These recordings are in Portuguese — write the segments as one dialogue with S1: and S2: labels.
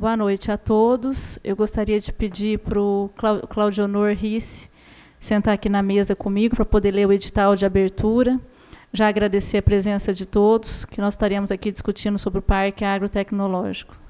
S1: Boa noite a todos. Eu gostaria de pedir para o Claudionor Risse sentar aqui na mesa comigo para poder ler o edital de abertura. Já agradecer a presença de todos, que nós estaremos aqui discutindo sobre o Parque Agrotecnológico.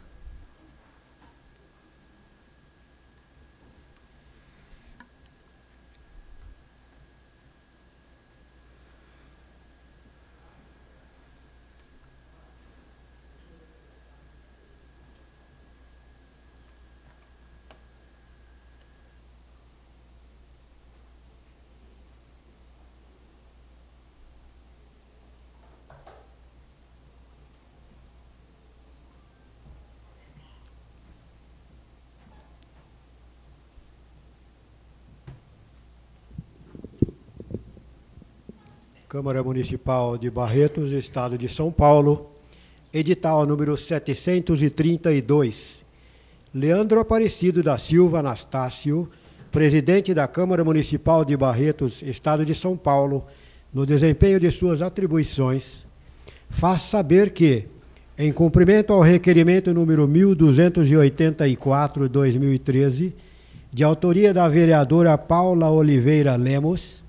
S2: Câmara Municipal de Barretos, Estado de São Paulo, edital número 732. Leandro Aparecido da Silva Anastácio, presidente da Câmara Municipal de Barretos, Estado de São Paulo, no desempenho de suas atribuições, faz saber que, em cumprimento ao requerimento número 1284/2013, de autoria da vereadora Paula Oliveira Lemos,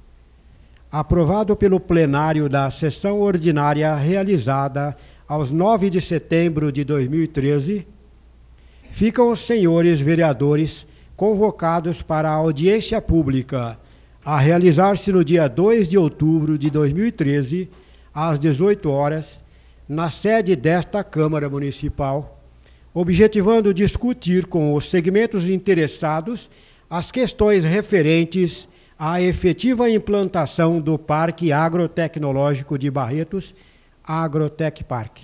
S2: aprovado pelo plenário da sessão ordinária realizada aos 9 de setembro de 2013, ficam os senhores vereadores convocados para a audiência pública a realizar-se no dia 2 de outubro de 2013, às 18 horas, na sede desta Câmara Municipal, objetivando discutir com os segmentos interessados as questões referentes à efetiva implantação do Parque Agrotecnológico de Barretos, Agrotec Park.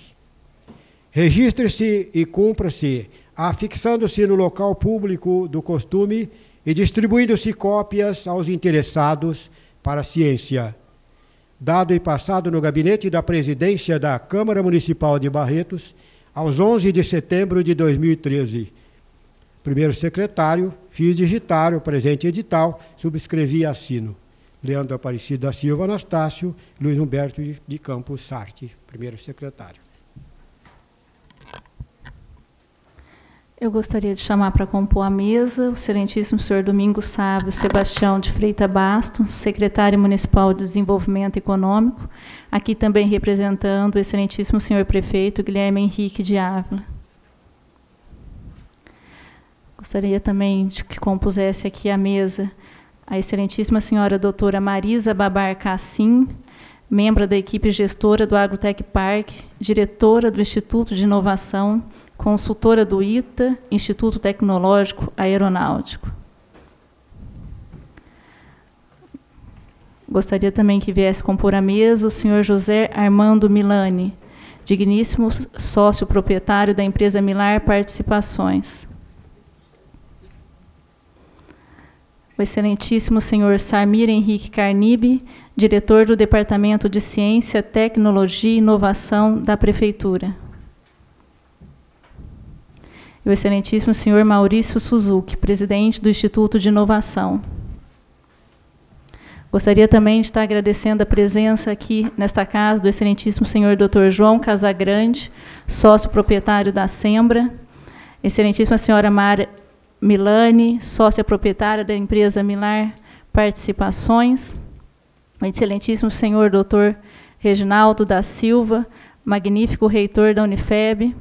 S2: Registre-se e cumpra-se, afixando-se no local público do costume e distribuindo-se cópias aos interessados para a ciência. Dado e passado no gabinete da presidência da Câmara Municipal de Barretos, aos 11 de setembro de 2013. Primeiro secretário, fiz digitar o presente edital, subscrevi e assino. Leandro Aparecido da Silva Anastácio, Luiz Humberto de Campos Sarte, primeiro secretário.
S1: Eu gostaria de chamar para compor a mesa o excelentíssimo senhor Domingos Sávio Sebastião de Freitas Bastos, secretário municipal de Desenvolvimento Econômico, aqui também representando o excelentíssimo senhor prefeito Guilherme Henrique de Ávila. Gostaria também de que compusesse aqui a mesa a excelentíssima senhora doutora Marisa Babar Cassim, membro da equipe gestora do Agrotec Park, diretora do Instituto de Inovação, consultora do ITA, Instituto Tecnológico Aeronáutico. Gostaria também que viesse compor a mesa o senhor José Armando Milani, digníssimo sócio proprietário da empresa Milar Participações. O excelentíssimo senhor Samir Henrique Carnibe, diretor do Departamento de Ciência, Tecnologia e Inovação da Prefeitura. E o excelentíssimo senhor Maurício Suzuki, presidente do Instituto de Inovação. Gostaria também de estar agradecendo a presença aqui nesta casa do excelentíssimo senhor Dr. João Casagrande, sócio proprietário da Sembra, excelentíssima senhora Mara Milani, sócia proprietária da empresa Milar Participações, o excelentíssimo senhor Dr. Reginaldo da Silva, magnífico reitor da Unifeb,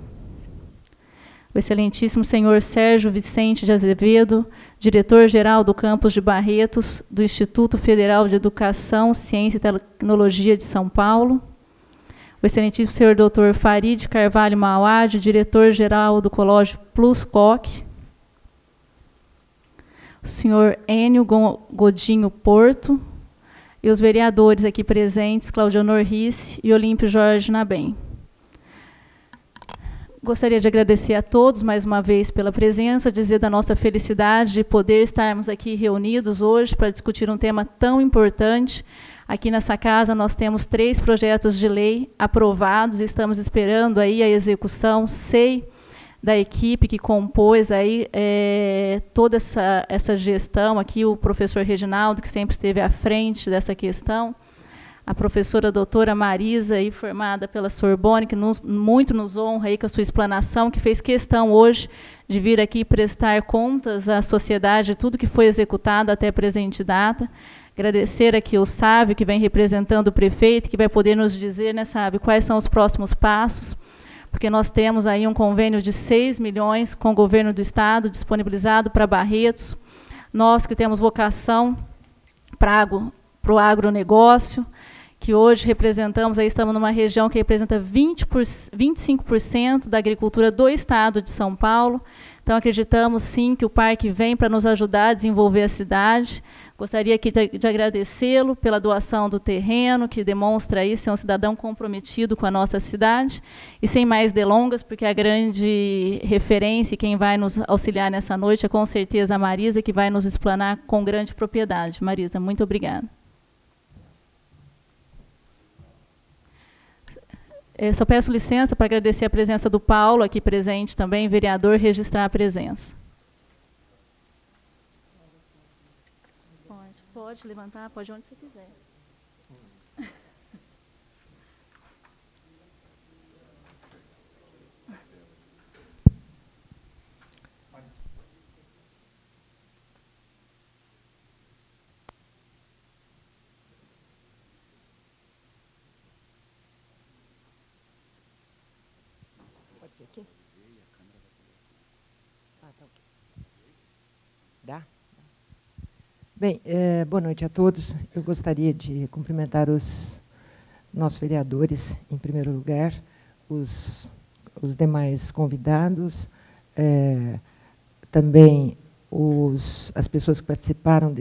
S1: o excelentíssimo senhor Sérgio Vicente de Azevedo, diretor-geral do campus de Barretos, do Instituto Federal de Educação, Ciência e Tecnologia de São Paulo, o excelentíssimo senhor Dr. Farid Carvalho Mauad, diretor-geral do Colégio Plus Coque, o senhor Enio Godinho Porto, e os vereadores aqui presentes, Claudionor Risse e Olímpio Jorge Nabem. Gostaria de agradecer a todos, mais uma vez, pela presença, dizer da nossa felicidade de poder estarmos aqui reunidos hoje para discutir um tema tão importante. Aqui nessa casa nós temos 3 projetos de lei aprovados, estamos esperando aí a execução, sei da equipe que compôs aí toda essa gestão, aqui o professor Reginaldo, que sempre esteve à frente dessa questão, a professora doutora Marisa, aí, formada pela Sorbonne, que muito nos honra aí com a sua explanação, que fez questão hoje de vir aqui prestar contas à sociedade de tudo que foi executado até a presente data. Agradecer aqui ao Sávio, que vem representando o prefeito, que vai poder nos dizer, né, Sávio, quais são os próximos passos, porque nós temos aí um convênio de 6 milhões com o governo do Estado, disponibilizado para Barretos. Nós que temos vocação para o agronegócio, que hoje representamos, aí estamos numa região que representa 25% da agricultura do Estado de São Paulo. Então, acreditamos, sim, que o parque vem para nos ajudar a desenvolver a cidade. Gostaria aqui de agradecê-lo pela doação do terreno, que demonstra aí ser um cidadão comprometido com a nossa cidade. E sem mais delongas, porque a grande referência e quem vai nos auxiliar nessa noite é, com certeza, a Marisa, que vai nos explanar com grande propriedade. Marisa, muito obrigada. Eu só peço licença para agradecer a presença do Paulo, aqui presente também, vereador, registrar a presença. Pode levantar, pode onde você quiser.
S3: Pode ser aqui? Ah, tá ok. Dá? Bem, boa noite a todos. Eu gostaria de cumprimentar os nossos vereadores, em primeiro lugar, os demais convidados, também as pessoas que participaram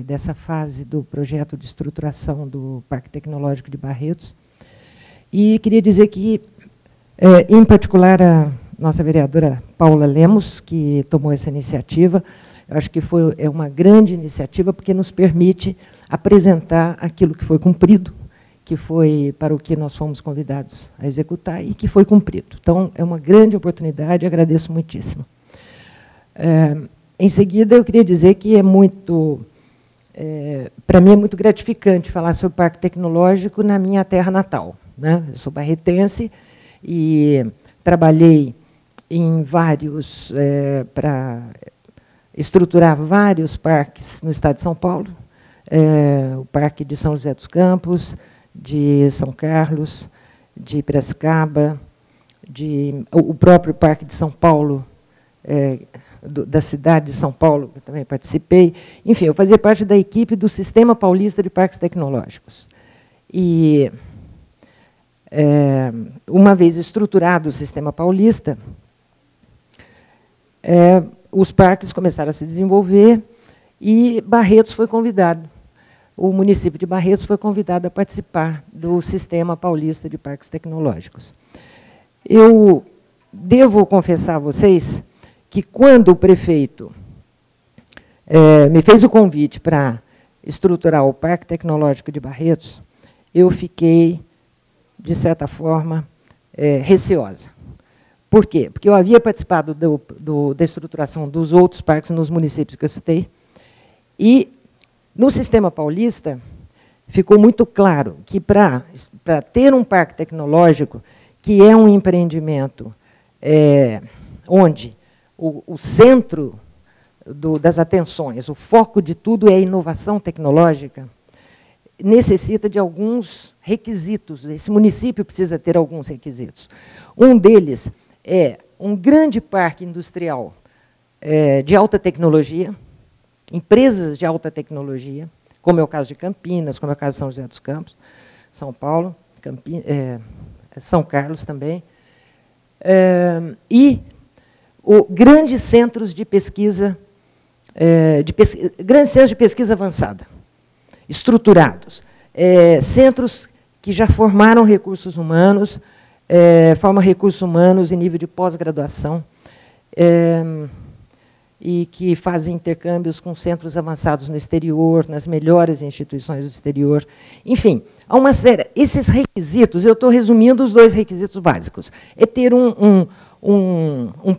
S3: dessa fase do projeto de estruturação do Parque Tecnológico de Barretos. E queria dizer que, em particular, a nossa vereadora Paula Lemos, que tomou essa iniciativa. Eu acho que é uma grande iniciativa, porque nos permite apresentar aquilo que foi cumprido, que foi para o que nós fomos convidados a executar e que foi cumprido. Então, é uma grande oportunidade, agradeço muitíssimo. Em seguida, eu queria dizer que para mim é muito gratificante falar sobre o Parque Tecnológico na minha terra natal, né? Eu sou barretense e trabalhei em vários, para estruturar vários parques no estado de São Paulo, o Parque de São José dos Campos, de São Carlos, de Piracicaba, o próprio Parque de São Paulo, da cidade de São Paulo, que eu também participei. Enfim, eu fazia parte da equipe do Sistema Paulista de Parques Tecnológicos. E, uma vez estruturado o Sistema Paulista, os parques começaram a se desenvolver e Barretos foi convidado. O município de Barretos foi convidado a participar do Sistema Paulista de Parques Tecnológicos. Eu devo confessar a vocês que, quando o prefeito me fez o convite para estruturar o Parque Tecnológico de Barretos, eu fiquei, de certa forma, receosa. Por quê? Porque eu havia participado da estruturação dos outros parques nos municípios que eu citei, e no Sistema Paulista ficou muito claro que, para ter um parque tecnológico, que é um empreendimento onde o centro das atenções, o foco de tudo é a inovação tecnológica, necessita de alguns requisitos. Esse município precisa ter alguns requisitos. Um deles é um grande parque industrial de alta tecnologia, empresas de alta tecnologia, como é o caso de Campinas, como é o caso de São José dos Campos, São Paulo, São Carlos também, e grandes centros de pesquisa, grandes centros de pesquisa avançada, estruturados, centros que já formaram recursos humanos, formam recursos humanos em nível de pós-graduação, e que fazem intercâmbios com centros avançados no exterior, nas melhores instituições do exterior. Enfim, há uma série. Esses requisitos, eu estou resumindo os dois requisitos básicos. É ter um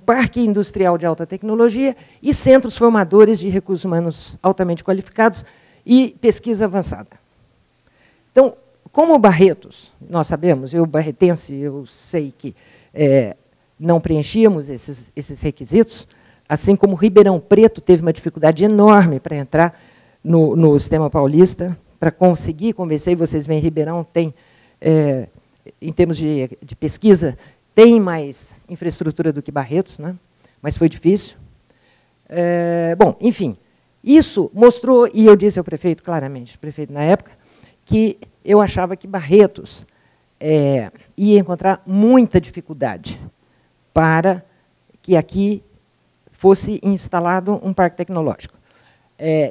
S3: parque industrial de alta tecnologia e centros formadores de recursos humanos altamente qualificados e pesquisa avançada. Então, como Barretos, nós sabemos, eu barretense, eu sei que não preenchíamos esses requisitos, assim como Ribeirão Preto teve uma dificuldade enorme para entrar no sistema paulista, para conseguir convencer, e vocês veem, Ribeirão tem, em termos de pesquisa, tem mais infraestrutura do que Barretos, né? Mas foi difícil. Bom, enfim, isso mostrou, e eu disse ao prefeito claramente, prefeito na época, que eu achava que Barretos ia encontrar muita dificuldade para que aqui fosse instalado um parque tecnológico.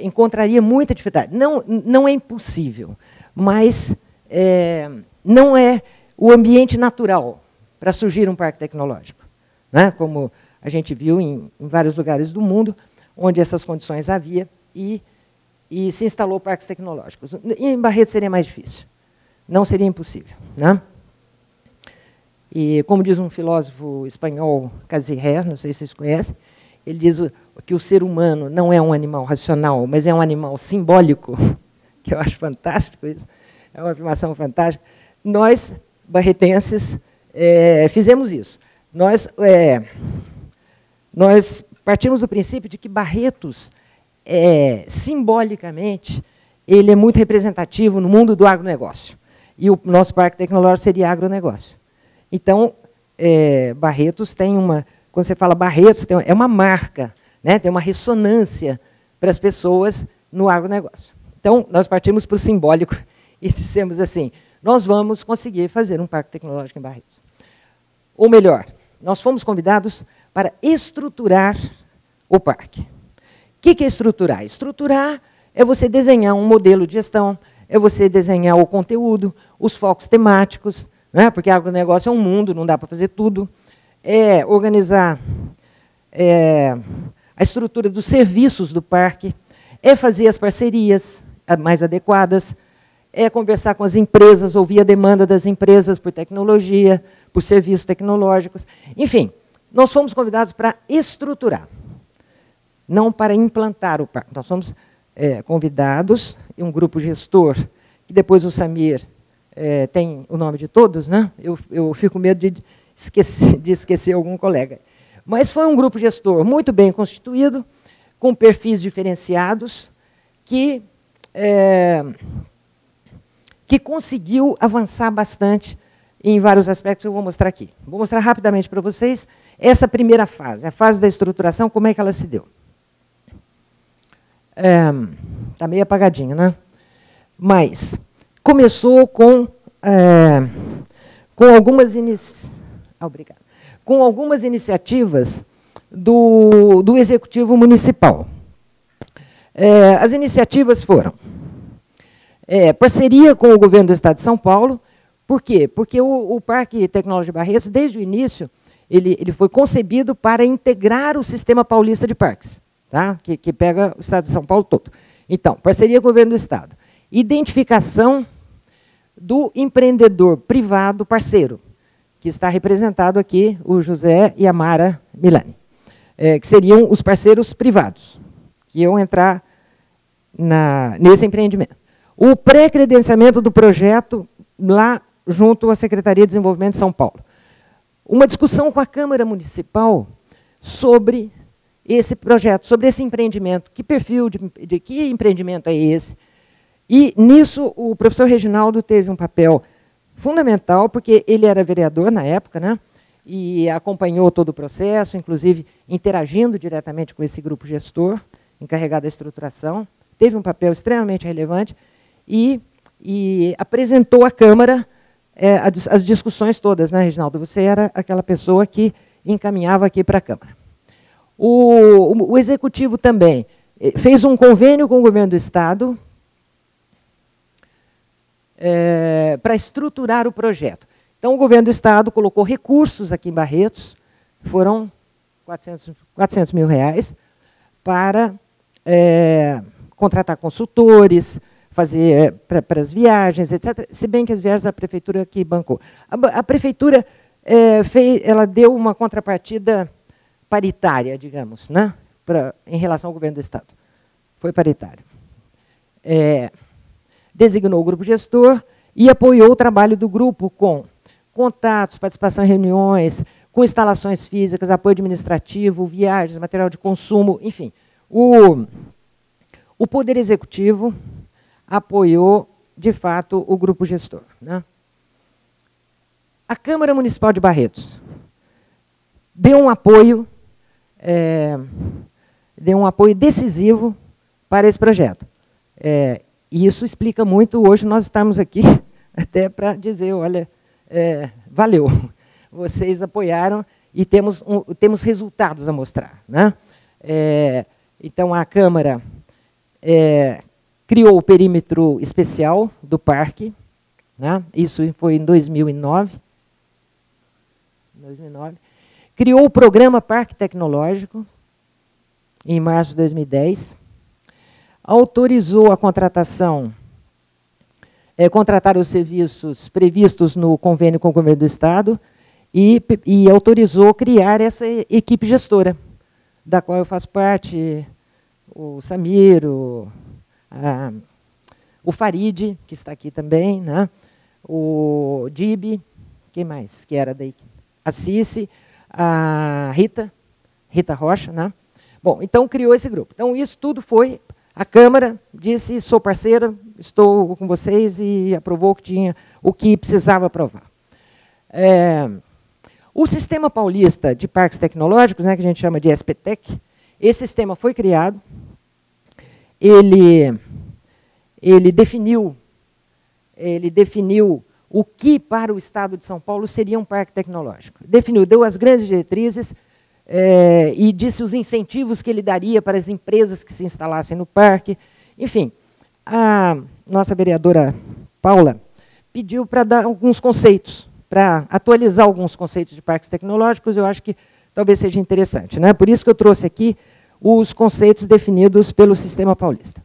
S3: Encontraria muita dificuldade. Não é impossível, mas não é o ambiente natural para surgir um parque tecnológico, né? Como a gente viu em vários lugares do mundo, onde essas condições havia, e se instalou parques tecnológicos. E em Barretos seria mais difícil. Não seria impossível, né? E, como diz um filósofo espanhol, Casirré, não sei se vocês conhecem, ele diz que o ser humano não é um animal racional, mas é um animal simbólico, que eu acho fantástico isso, é uma afirmação fantástica. Nós, barretenses, fizemos isso. Nós partimos do princípio de que Barretos, simbolicamente, ele é muito representativo no mundo do agronegócio. E o nosso parque tecnológico seria agronegócio. Então, Barretos tem uma... Quando você fala Barretos, é uma marca, né? Tem uma ressonância para as pessoas no agronegócio. Então, nós partimos para o simbólico e dissemos assim, nós vamos conseguir fazer um parque tecnológico em Barretos. Ou melhor, nós fomos convidados para estruturar o parque. O que é estruturar? Estruturar é você desenhar um modelo de gestão, é você desenhar o conteúdo, os focos temáticos, né? Porque agronegócio é um mundo, não dá para fazer tudo. É organizar a estrutura dos serviços do parque, é fazer as parcerias mais adequadas, é conversar com as empresas, ouvir a demanda das empresas por tecnologia, por serviços tecnológicos. Enfim, nós fomos convidados para estruturar, não para implantar o parque. Nós fomos convidados, e um grupo gestor, que depois o Samir tem o nome de todos, né? Eu fico com medo de esquecer algum colega. Mas foi um grupo gestor muito bem constituído, com perfis diferenciados, que conseguiu avançar bastante em vários aspectos que eu vou mostrar aqui. Vou mostrar rapidamente para vocês essa primeira fase, a fase da estruturação, como é que ela se deu. Está meio apagadinho, né? Mas começou com algumas iniciativas do Executivo Municipal. As iniciativas foram parceria com o governo do Estado de São Paulo. Por quê? Porque o Parque Tecnológico de Barretos, desde o início, ele foi concebido para integrar o sistema paulista de parques, tá? Que pega o Estado de São Paulo todo. Então, parceria com o governo do Estado. Identificação do empreendedor privado parceiro, que está representado aqui, o José e a Mara Milani, que seriam os parceiros privados, que iam entrar nesse empreendimento. O pré-credenciamento do projeto lá junto à Secretaria de Desenvolvimento de São Paulo. Uma discussão com a Câmara Municipal sobre esse projeto, sobre esse empreendimento, que perfil de que empreendimento é esse. E, nisso, o professor Reginaldo teve um papel fundamental, porque ele era vereador na época, né? E acompanhou todo o processo, inclusive interagindo diretamente com esse grupo gestor, encarregado da estruturação, teve um papel extremamente relevante e apresentou à Câmara as discussões todas, né, Reginaldo? Você era aquela pessoa que encaminhava aqui para a Câmara. O Executivo também fez um convênio com o governo do Estado para estruturar o projeto. Então, o governo do Estado colocou recursos aqui em Barretos, foram 400 mil reais, para contratar consultores, fazer para as viagens, etc. Se bem que as viagens a prefeitura que bancou. A prefeitura ela deu uma contrapartida paritária, digamos, né, em relação ao governo do Estado. Foi paritário. Designou o grupo gestor e apoiou o trabalho do grupo com contatos, participação em reuniões, com instalações físicas, apoio administrativo, viagens, material de consumo, enfim. O Poder Executivo apoiou, de fato, o grupo gestor, né? A Câmara Municipal de Barretos deu um apoio decisivo para esse projeto. E isso explica muito, hoje nós estamos aqui até para dizer, olha, valeu, vocês apoiaram e temos resultados a mostrar, né? Então, a Câmara criou o perímetro especial do parque, né? Isso foi em 2009. Criou o programa Parque Tecnológico, em março de 2010. Autorizou a contratação, contratar os serviços previstos no convênio com o governo do Estado e autorizou criar essa equipe gestora, da qual eu faço parte, o Samir, o Farid, que está aqui também, né? O Dibi, quem mais? Que era daí? A Cici, a Rita Rocha, né? Bom, então criou esse grupo. Então isso tudo foi, a Câmara disse, sou parceira, estou com vocês, e aprovou o que precisava aprovar. O Sistema Paulista de Parques Tecnológicos, né, que a gente chama de SPTEC, esse sistema foi criado, ele definiu o que para o Estado de São Paulo seria um parque tecnológico. Definiu, deu as grandes diretrizes e disse os incentivos que ele daria para as empresas que se instalassem no parque. Enfim, a nossa vereadora Paula pediu para dar alguns conceitos, para atualizar alguns conceitos de parques tecnológicos. Eu acho que talvez seja interessante, né? Por isso que eu trouxe aqui os conceitos definidos pelo Sistema Paulista.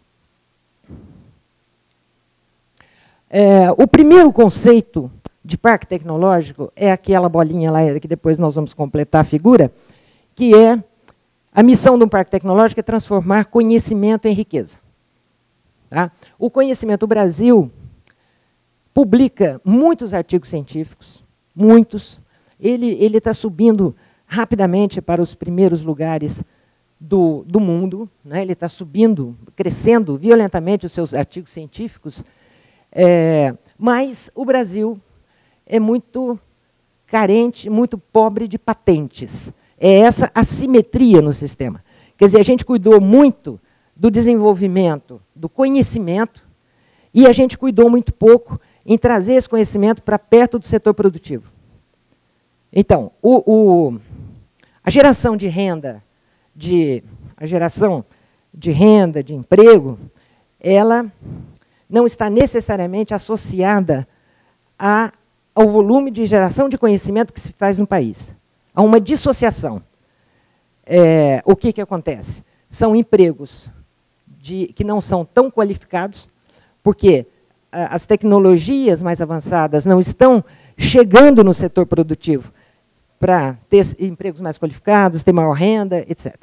S3: O primeiro conceito de parque tecnológico é aquela bolinha lá, que depois nós vamos completar a figura, que é a missão de um parque tecnológico é transformar conhecimento em riqueza. Tá? O conhecimento, o Brasil publica muitos artigos científicos, muitos. Ele está subindo rapidamente para os primeiros lugares do mundo, né? Ele está subindo, crescendo violentamente os seus artigos científicos, mas o Brasil é muito carente, muito pobre de patentes. É essa assimetria no sistema. Quer dizer, a gente cuidou muito do desenvolvimento, do conhecimento, e a gente cuidou muito pouco em trazer esse conhecimento para perto do setor produtivo. Então, a geração de renda, de emprego, ela não está necessariamente associada ao volume de geração de conhecimento que se faz no país. Há uma dissociação. O que acontece? São empregos que não são tão qualificados, porque as tecnologias mais avançadas não estão chegando no setor produtivo para ter empregos mais qualificados, ter maior renda, etc.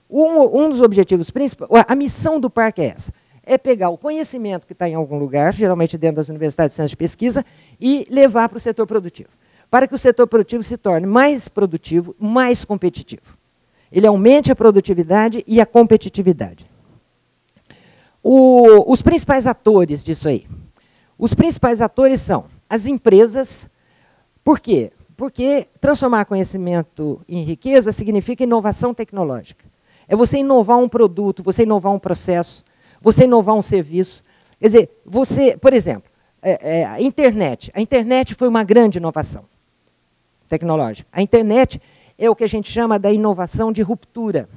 S3: Um dos objetivos principais, a missão do parque é essa, é pegar o conhecimento que está em algum lugar, geralmente dentro das universidades de centros de pesquisa, e levar para o setor produtivo, para que o setor produtivo se torne mais produtivo, mais competitivo. Ele aumente a produtividade e a competitividade. Os principais atores disso aí. Os principais atores são as empresas. Por quê? Porque transformar conhecimento em riqueza significa inovação tecnológica. É você inovar um produto, você inovar um processo, você inovar um serviço. Quer dizer, por exemplo, a internet. A internet foi uma grande inovação tecnológica. A internet é o que a gente chama da inovação de ruptura.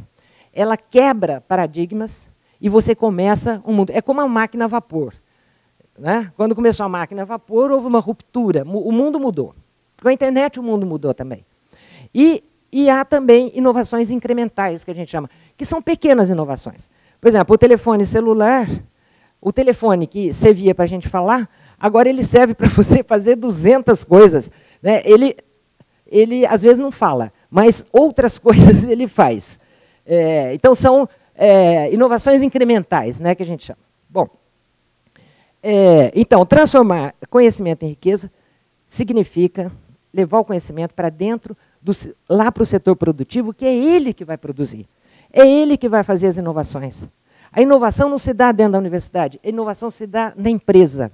S3: Ela quebra paradigmas e você começa um mundo. É como a máquina a vapor, né? Quando começou a máquina a vapor, houve uma ruptura, o mundo mudou. Com a internet, o mundo mudou também. E há também inovações incrementais, que a gente chama, que são pequenas inovações. Por exemplo, o telefone celular, o telefone que servia para a gente falar, agora ele serve para você fazer 200 coisas, né? Ele, às vezes, não fala, mas outras coisas ele faz. Então, são inovações incrementais, né, que a gente chama. Bom, Então, transformar conhecimento em riqueza significa levar o conhecimento para dentro, lá para o setor produtivo, que é ele que vai produzir. É ele que vai fazer as inovações. A inovação não se dá dentro da universidade, a inovação se dá na empresa.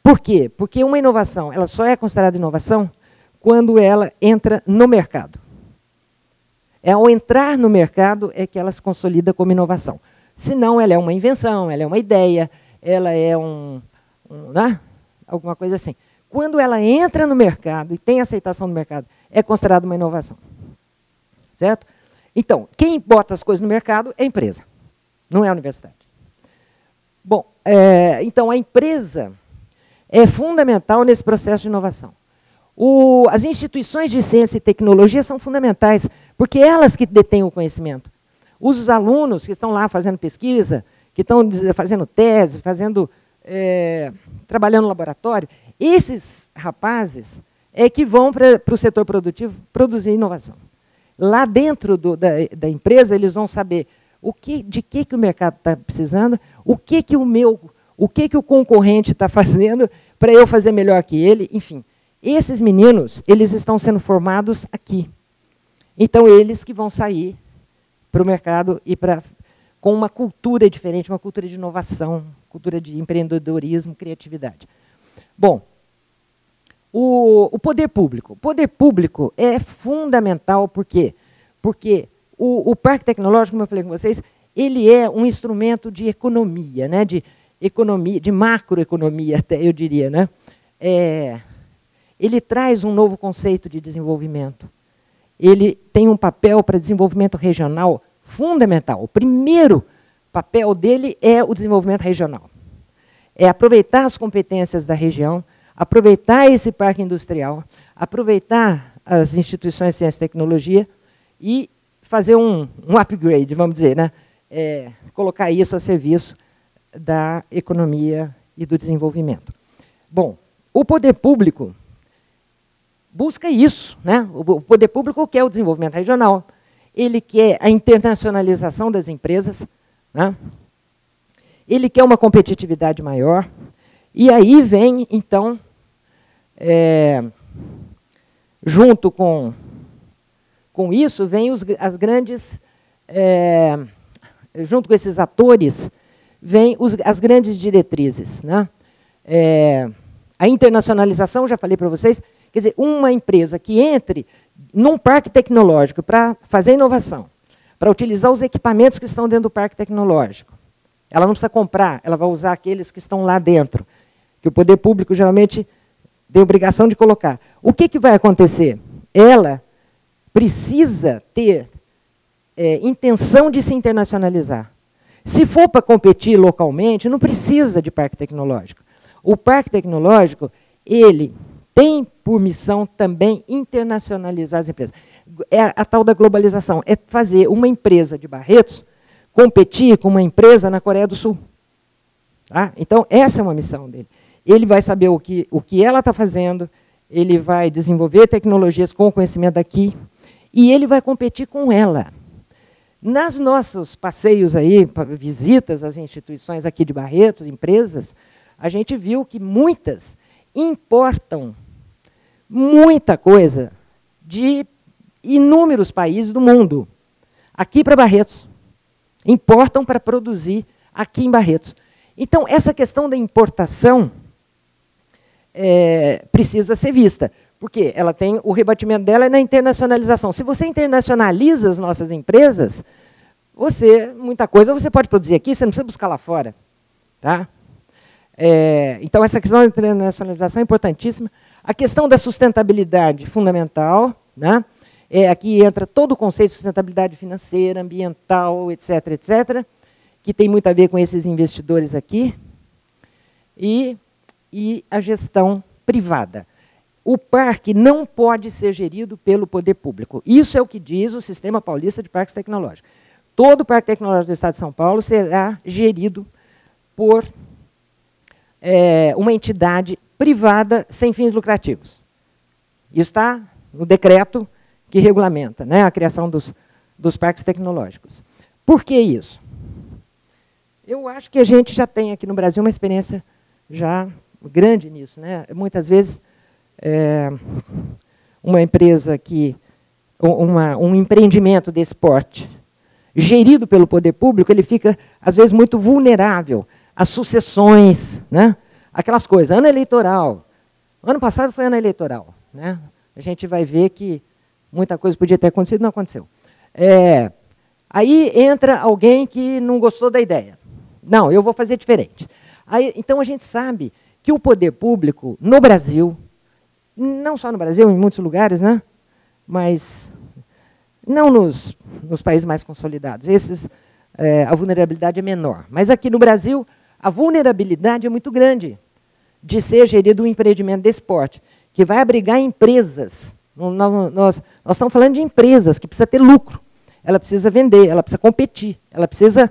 S3: Por quê? Porque uma inovação, ela só é considerada inovação quando ela entra no mercado. Ao entrar no mercado é que ela se consolida como inovação. Senão, ela é uma invenção, ela é uma ideia, ela é né? Alguma coisa assim. Quando ela entra no mercado e tem aceitação do mercado, é considerada uma inovação. Certo? Então, quem bota as coisas no mercado é a empresa, não é a universidade. Bom, então a empresa é fundamental nesse processo de inovação. As instituições de ciência e tecnologia são fundamentais, porque elas que detêm o conhecimento. Os alunos que estão lá fazendo pesquisa, que estão fazendo tese, trabalhando no laboratório, esses rapazes é que vão para o setor produtivo produzir inovação. Lá dentro da empresa, eles vão saber de que o mercado está precisando, o que o concorrente está fazendo para eu fazer melhor que ele, enfim. Esses meninos, eles estão sendo formados aqui. Então, eles que vão sair para o mercado e com uma cultura diferente, uma cultura de inovação, cultura de empreendedorismo, criatividade. Bom, o poder público. O poder público é fundamental, por quê? Porque o Parque Tecnológico, como eu falei com vocês, ele é um instrumento de economia, né? de macroeconomia, até eu diria. Né? Ele traz um novo conceito de desenvolvimento. Ele tem um papel para desenvolvimento regional fundamental. O primeiro papel dele é o desenvolvimento regional. É aproveitar as competências da região, aproveitar esse parque industrial, aproveitar as instituições de ciência e tecnologia e fazer um upgrade, vamos dizer, né? Colocar isso a serviço da economia e do desenvolvimento. Bom, o poder público busca isso, né? O poder público quer o desenvolvimento regional, ele quer a internacionalização das empresas, né? Ele quer uma competitividade maior, e aí vem, então, junto com isso, vem as grandes, junto com esses atores, vem as grandes diretrizes. Né? A internacionalização, já falei para vocês, quer dizer, uma empresa que entre num parque tecnológico para fazer inovação, para utilizar os equipamentos que estão dentro do parque tecnológico, ela não precisa comprar, ela vai usar aqueles que estão lá dentro, que o poder público geralmente tem obrigação de colocar. O que vai acontecer? Ela precisa ter intenção de se internacionalizar. Se for para competir localmente, não precisa de parque tecnológico. O parque tecnológico, ele tem por missão também internacionalizar as empresas. É a tal da globalização, é fazer uma empresa de Barretos competir com uma empresa na Coreia do Sul. Tá? Então, essa é uma missão dele. Ele vai saber o que ela está fazendo, ele vai desenvolver tecnologias com o conhecimento daqui, e ele vai competir com ela. Nos nossos passeios aí, visitas às instituições aqui de Barretos, empresas, a gente viu que muitas importam muita coisa de inúmeros países do mundo, aqui para Barretos. Importam para produzir aqui em Barretos. Então, essa questão da importação precisa ser vista, porque ela tem o rebatimento dela é na internacionalização. Se você internacionaliza as nossas empresas, muita coisa você pode produzir aqui, você não precisa buscar lá fora. Tá? Então, essa questão da internacionalização é importantíssima. A questão da sustentabilidade, fundamental. Né? Aqui entra todo o conceito de sustentabilidade financeira, ambiental, etc., etc., que tem muito a ver com esses investidores aqui, e a gestão privada. O parque não pode ser gerido pelo poder público. Isso é o que diz o Sistema Paulista de Parques Tecnológicos. Todo parque tecnológico do Estado de São Paulo será gerido por uma entidade privada sem fins lucrativos. Isso está no decreto que regulamenta, né, a criação dos parques tecnológicos. Por que isso? Eu acho que a gente já tem aqui no Brasil uma experiência já grande nisso, né? Muitas vezes, uma empresa um empreendimento desse porte, gerido pelo poder público, ele fica, às vezes, muito vulnerável às sucessões, né? Aquelas coisas, ano eleitoral. Ano passado foi ano eleitoral, né? A gente vai ver que muita coisa podia ter acontecido, não aconteceu. Aí entra alguém que não gostou da ideia. Não, eu vou fazer diferente. Aí, então, a gente sabe que o poder público, no Brasil, não só no Brasil, em muitos lugares, né? Mas não nos países mais consolidados. Esses, a vulnerabilidade é menor. Mas aqui no Brasil, a vulnerabilidade é muito grande de ser gerido um empreendimento desse porte, que vai abrigar empresas. Nós estamos falando de empresas que precisam ter lucro. Ela precisa vender, ela precisa competir, ela precisa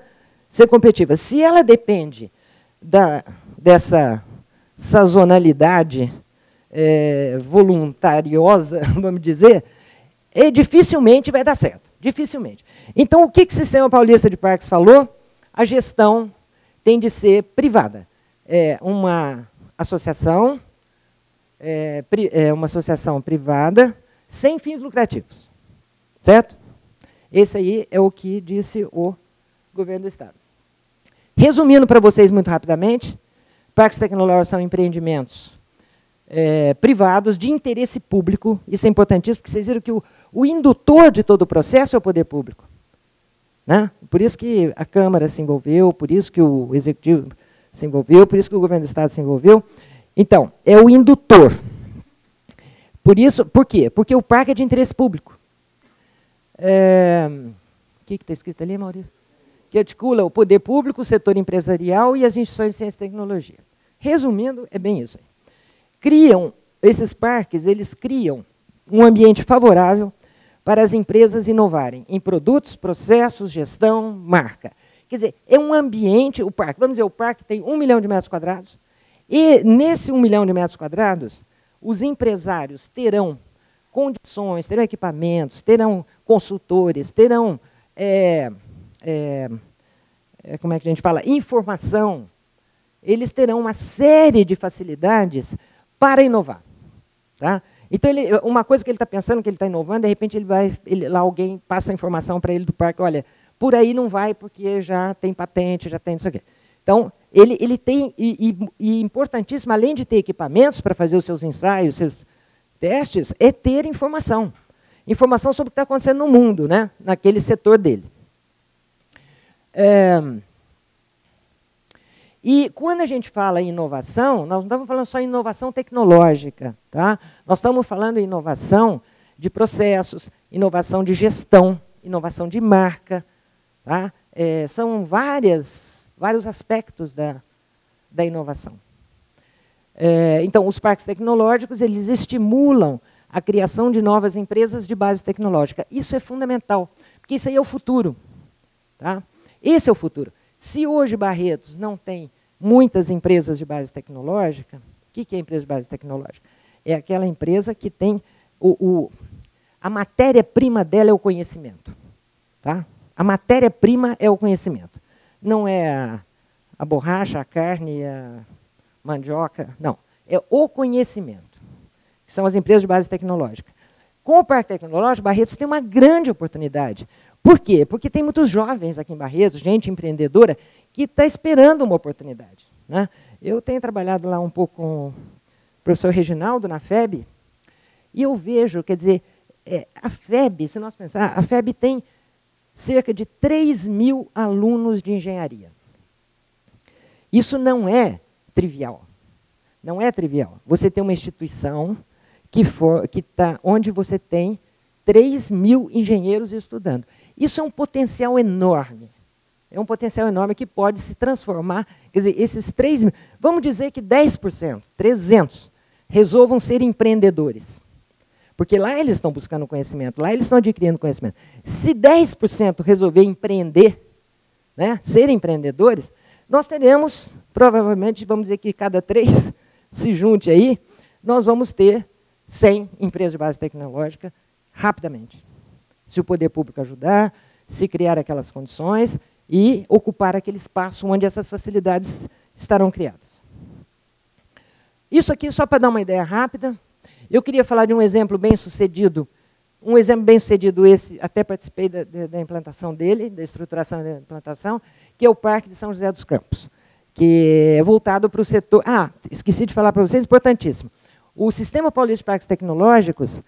S3: ser competitiva. Se ela depende dessa sazonalidade voluntariosa, vamos dizer, dificilmente vai dar certo. Dificilmente. Então, o que o Sistema Paulista de Parques falou? A gestão tem de ser privada. Uma associação privada sem fins lucrativos. Certo? Esse aí é o que disse o governo do Estado. Resumindo para vocês muito rapidamente, parques tecnológicos são empreendimentos privados de interesse público. Isso é importantíssimo, porque vocês viram que o indutor de todo o processo é o poder público. Né? Por isso que a Câmara se envolveu, por isso que o Executivo se envolveu, por isso que o Governo do Estado se envolveu. Então, é o indutor. Por quê? Porque o parque é de interesse público. O que está escrito ali, Maurício? Que articula o poder público, o setor empresarial e as instituições de ciência e tecnologia. Resumindo, é bem isso aí. Esses parques, eles criam um ambiente favorável para as empresas inovarem em produtos, processos, gestão, marca. Quer dizer, é um ambiente, o parque, vamos dizer, o parque tem 1 milhão de metros quadrados, e nesse 1 milhão de metros quadrados, os empresários terão condições, terão equipamentos, terão consultores, terão, como é que a gente fala, informação. Eles terão uma série de facilidades para inovar. Tá? Então, uma coisa que ele está pensando, que ele está inovando, de repente lá alguém passa a informação para ele do parque, olha, por aí não vai porque já tem patente, já tem não sei o quê. Então, ele tem, e importantíssimo, além de ter equipamentos para fazer os seus ensaios, os seus testes, é ter informação. Informação sobre o que está acontecendo no mundo, né? Naquele setor dele. E quando a gente fala em inovação, nós não estamos falando só em inovação tecnológica. Tá? Nós estamos falando em inovação de processos, inovação de gestão, inovação de marca. Tá? São vários aspectos da inovação. Então, os parques tecnológicos, eles estimulam a criação de novas empresas de base tecnológica. Isso é fundamental, porque isso aí é o futuro. Tá? Esse é o futuro. Se hoje Barretos não tem muitas empresas de base tecnológica, o que é empresa de base tecnológica? É aquela empresa que tem a matéria-prima dela é o conhecimento. Tá? A matéria-prima é o conhecimento. Não é a borracha, a carne, a mandioca, não. É o conhecimento, que são as empresas de base tecnológica. Com o Parque Tecnológico, Barretos tem uma grande oportunidade. Por quê? Porque tem muitos jovens aqui em Barretos, gente empreendedora, que está esperando uma oportunidade. Né? Eu tenho trabalhado lá um pouco com o professor Reginaldo, na FEB, e eu vejo, quer dizer, a FEB, se nós pensarmos, a FEB tem cerca de 3.000 alunos de engenharia. Isso não é trivial. Não é trivial. Você tem uma instituição onde você tem 3.000 engenheiros estudando. Isso é um potencial enorme. É um potencial enorme que pode se transformar. Quer dizer, esses 3.000, vamos dizer que 10%, 300, resolvam ser empreendedores. Porque lá eles estão buscando conhecimento, lá eles estão adquirindo conhecimento. Se 10% resolver empreender, né, ser empreendedores, nós teremos, provavelmente, vamos dizer que cada 3 se junte aí, nós vamos ter 100 empresas de base tecnológica rapidamente. Se o poder público ajudar, se criar aquelas condições e ocupar aquele espaço onde essas facilidades estarão criadas. Isso aqui, só para dar uma ideia rápida, eu queria falar de um exemplo bem-sucedido. Um exemplo bem-sucedido esse, até participei da implantação dele, da estruturação da implantação, que é o Parque de São José dos Campos, que é voltado para o setor... Ah, esqueci de falar para vocês, importantíssimo. O Sistema Paulista de Parques Tecnológicos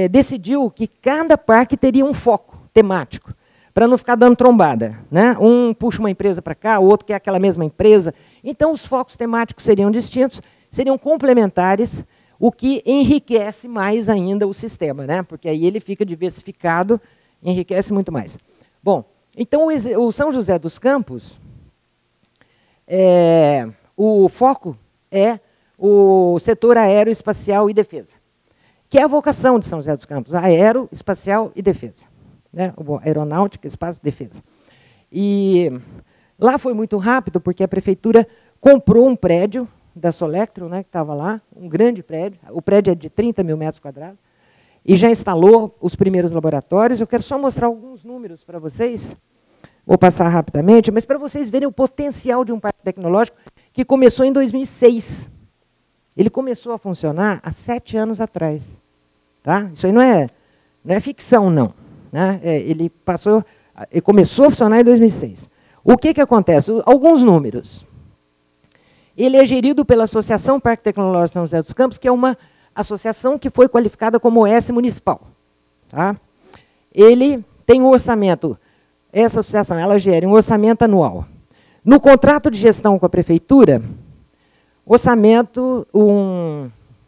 S3: decidiu que cada parque teria um foco temático, para não ficar dando trombada, né? Um puxa uma empresa para cá, o outro quer aquela mesma empresa. Então, os focos temáticos seriam distintos, seriam complementares, o que enriquece mais ainda o sistema, né? Porque aí ele fica diversificado, enriquece muito mais. Bom, então o São José dos Campos, o foco é o setor aeroespacial e defesa, que é a vocação de São José dos Campos, aeroespacial e defesa, né? Aeronáutica, espaço, defesa. E lá foi muito rápido, porque a prefeitura comprou um prédio da Solectro, né, que estava lá, um grande prédio, o prédio é de 30 mil metros quadrados, e já instalou os primeiros laboratórios. Eu quero só mostrar alguns números para vocês, vou passar rapidamente, mas para vocês verem o potencial de um parque tecnológico que começou em 2006. Ele começou a funcionar há 7 anos atrás. Tá? Isso aí não é ficção, não. Né? Ele começou a funcionar em 2006. O que acontece? Alguns números. Ele é gerido pela Associação Parque Tecnológico São José dos Campos, que é uma associação que foi qualificada como OS municipal. Tá? Ele tem um orçamento, essa associação ela gera um orçamento anual. No contrato de gestão com a prefeitura, um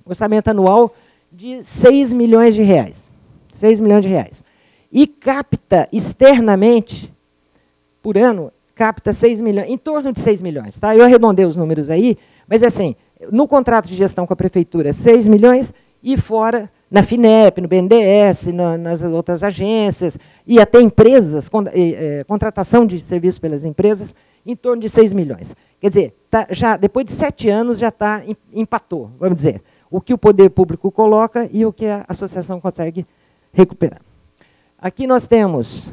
S3: orçamento anual de 6 milhões de reais. 6 milhões de reais. E capta externamente, por ano, capta 6 milhões, em torno de 6 milhões. Tá? Eu arredondei os números aí, mas assim, no contrato de gestão com a prefeitura, 6 milhões, e fora, na FINEP, no BNDES, nas outras agências, e até empresas, contratação de serviços pelas empresas, em torno de 6 milhões. Quer dizer, já, depois de 7 anos já empatou, vamos dizer, o que o poder público coloca e o que a associação consegue recuperar. Aqui nós temos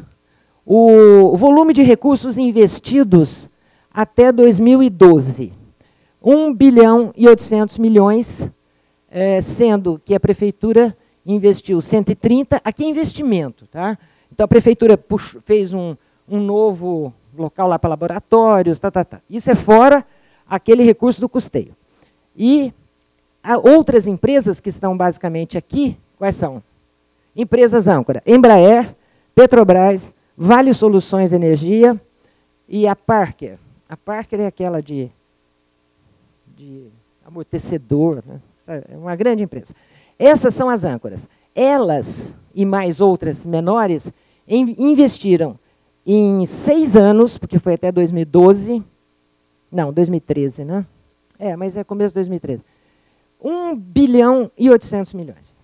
S3: o volume de recursos investidos até 2012, 1 bilhão e 800 milhões, sendo que a prefeitura investiu 130, aqui é investimento. Tá? Então, a prefeitura fez um novo local lá para laboratórios, Isso é fora aquele recurso do custeio. E outras empresas que estão basicamente aqui, quais são? Empresas âncora, Embraer, Petrobras, Vale Soluções Energia e a Parker. A Parker é aquela de amortecedor, né? É uma grande empresa. Essas são as âncoras. Elas, e mais outras menores, investiram em 6 anos, porque foi até 2012, não, 2013, né? Mas é começo de 2013. 1 bilhão e 800 milhões.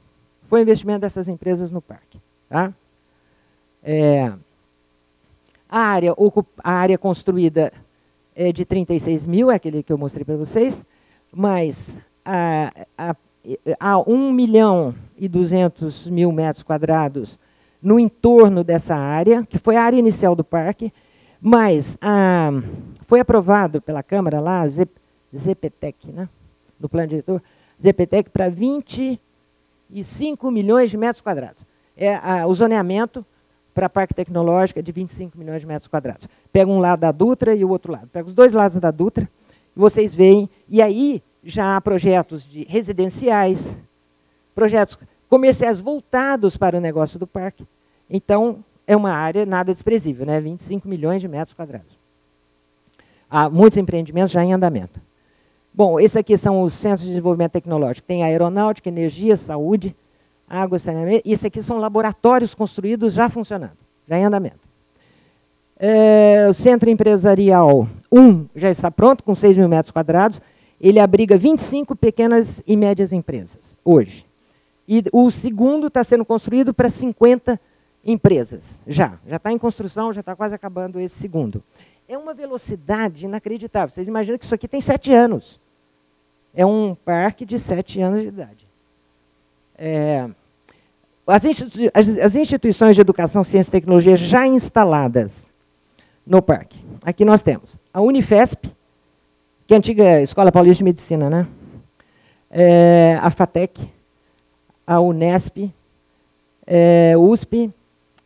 S3: Foi o investimento dessas empresas no parque. Tá? A área construída é de 36 mil, é aquele que eu mostrei para vocês, mas há 1 milhão e 200 mil metros quadrados no entorno dessa área, que foi a área inicial do parque, mas foi aprovado pela Câmara lá, a ZPTEC, né? No plano diretor, ZPTEC para 25 milhões de metros quadrados. O zoneamento para parque tecnológico é de 25 milhões de metros quadrados. Pega um lado da Dutra e o outro lado. Pega os dois lados da Dutra e vocês veem. E aí já há projetos de residenciais, projetos comerciais voltados para o negócio do parque. Então, é uma área nada desprezível, né? 25 milhões de metros quadrados. Há muitos empreendimentos já em andamento. Bom, esses aqui são os centros de desenvolvimento tecnológico. Tem aeronáutica, energia, saúde, água, saneamento. E esses aqui são laboratórios construídos já funcionando, já em andamento. O Centro Empresarial 1 já está pronto, com 6 mil metros quadrados. Ele abriga 25 pequenas e médias empresas, hoje. E o segundo está sendo construído para 50 empresas. Já está em construção, já está quase acabando esse segundo. É uma velocidade inacreditável. Vocês imaginam que isso aqui tem 7 anos. É um parque de 7 anos de idade. As instituições de educação, ciência e tecnologia já instaladas no parque. Aqui nós temos a Unifesp, que é a antiga Escola Paulista de Medicina, né? a FATEC, a Unesp, USP,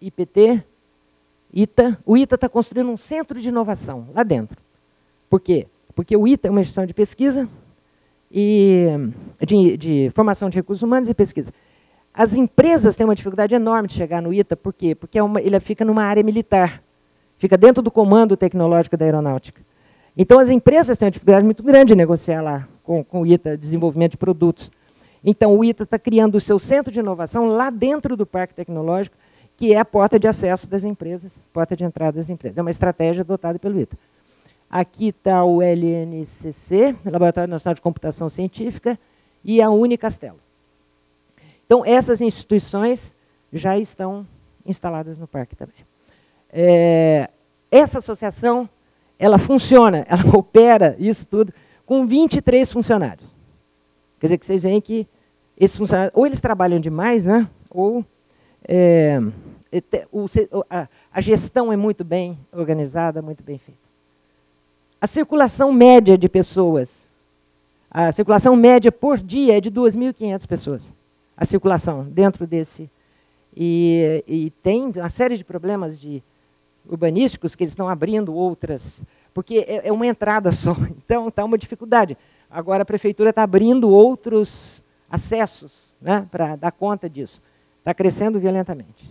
S3: IPT, ITA. O ITA está construindo um centro de inovação lá dentro. Por quê? Porque o ITA é uma instituição de pesquisa, e de formação de recursos humanos e pesquisa. As empresas têm uma dificuldade enorme de chegar no ITA, por quê? Porque ele fica numa área militar, fica dentro do comando tecnológico da aeronáutica. Então, as empresas têm uma dificuldade muito grande de negociar lá com o ITA, desenvolvimento de produtos. Então, o ITA está criando o seu centro de inovação lá dentro do Parque Tecnológico, que é a porta de acesso das empresas, porta de entrada das empresas. É uma estratégia adotada pelo ITA. Aqui está o LNCC, Laboratório Nacional de Computação Científica, e a Unicastelo. Então, essas instituições já estão instaladas no parque também. Essa associação, ela funciona, ela opera isso tudo com 23 funcionários. Quer dizer que vocês veem que esses funcionários, ou eles trabalham demais, né? Ou a gestão é muito bem organizada, muito bem feita. A circulação média de pessoas, a circulação média por dia é de 2.500 pessoas. A circulação dentro desse. E tem uma série de problemas urbanísticos que eles estão abrindo outras, porque é uma entrada só, então está uma dificuldade. Agora a prefeitura está abrindo outros acessos, né, para dar conta disso. Está crescendo violentamente.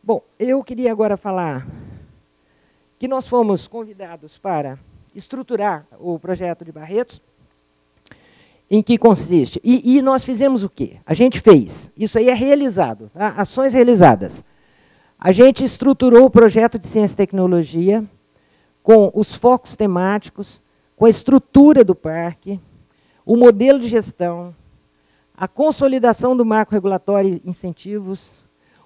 S3: Bom, eu queria agora falar que nós fomos convidados para estruturar o projeto de Barretos. Em que consiste? E nós fizemos o quê? A gente fez, isso aí é realizado, tá? Ações realizadas. A gente estruturou o projeto de ciência e tecnologia com os focos temáticos, com a estrutura do parque, o modelo de gestão, a consolidação do marco regulatório e incentivos,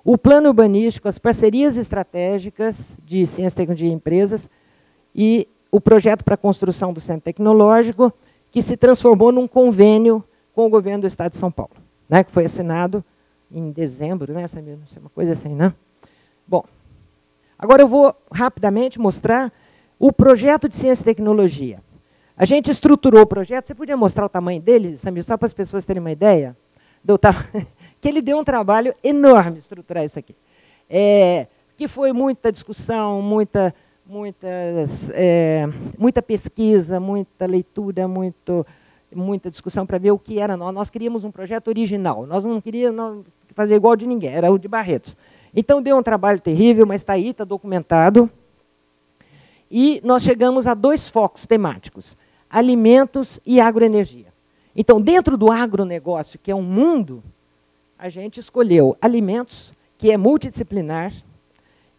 S3: o plano urbanístico, as parcerias estratégicas de ciência, tecnologia e empresas e o projeto para a construção do centro tecnológico, que se transformou num convênio com o governo do Estado de São Paulo, né, que foi assinado em dezembro, né, Samir? Não sei, uma coisa assim, né? Bom, agora eu vou rapidamente mostrar o projeto de ciência e tecnologia. A gente estruturou o projeto, você podia mostrar o tamanho dele, Samir, só para as pessoas terem uma ideia? Que ele deu um trabalho enorme estruturar isso aqui. Que foi muita discussão, muita pesquisa, muita leitura, muita discussão para ver o que era. Nós queríamos um projeto original, nós não queríamos fazer igual de ninguém, era o de Barretos. Então, deu um trabalho terrível, mas está aí, está documentado. E nós chegamos a 2 focos temáticos, alimentos e agroenergia. Então, dentro do agronegócio, que é um mundo, a gente escolheu alimentos, que é multidisciplinar,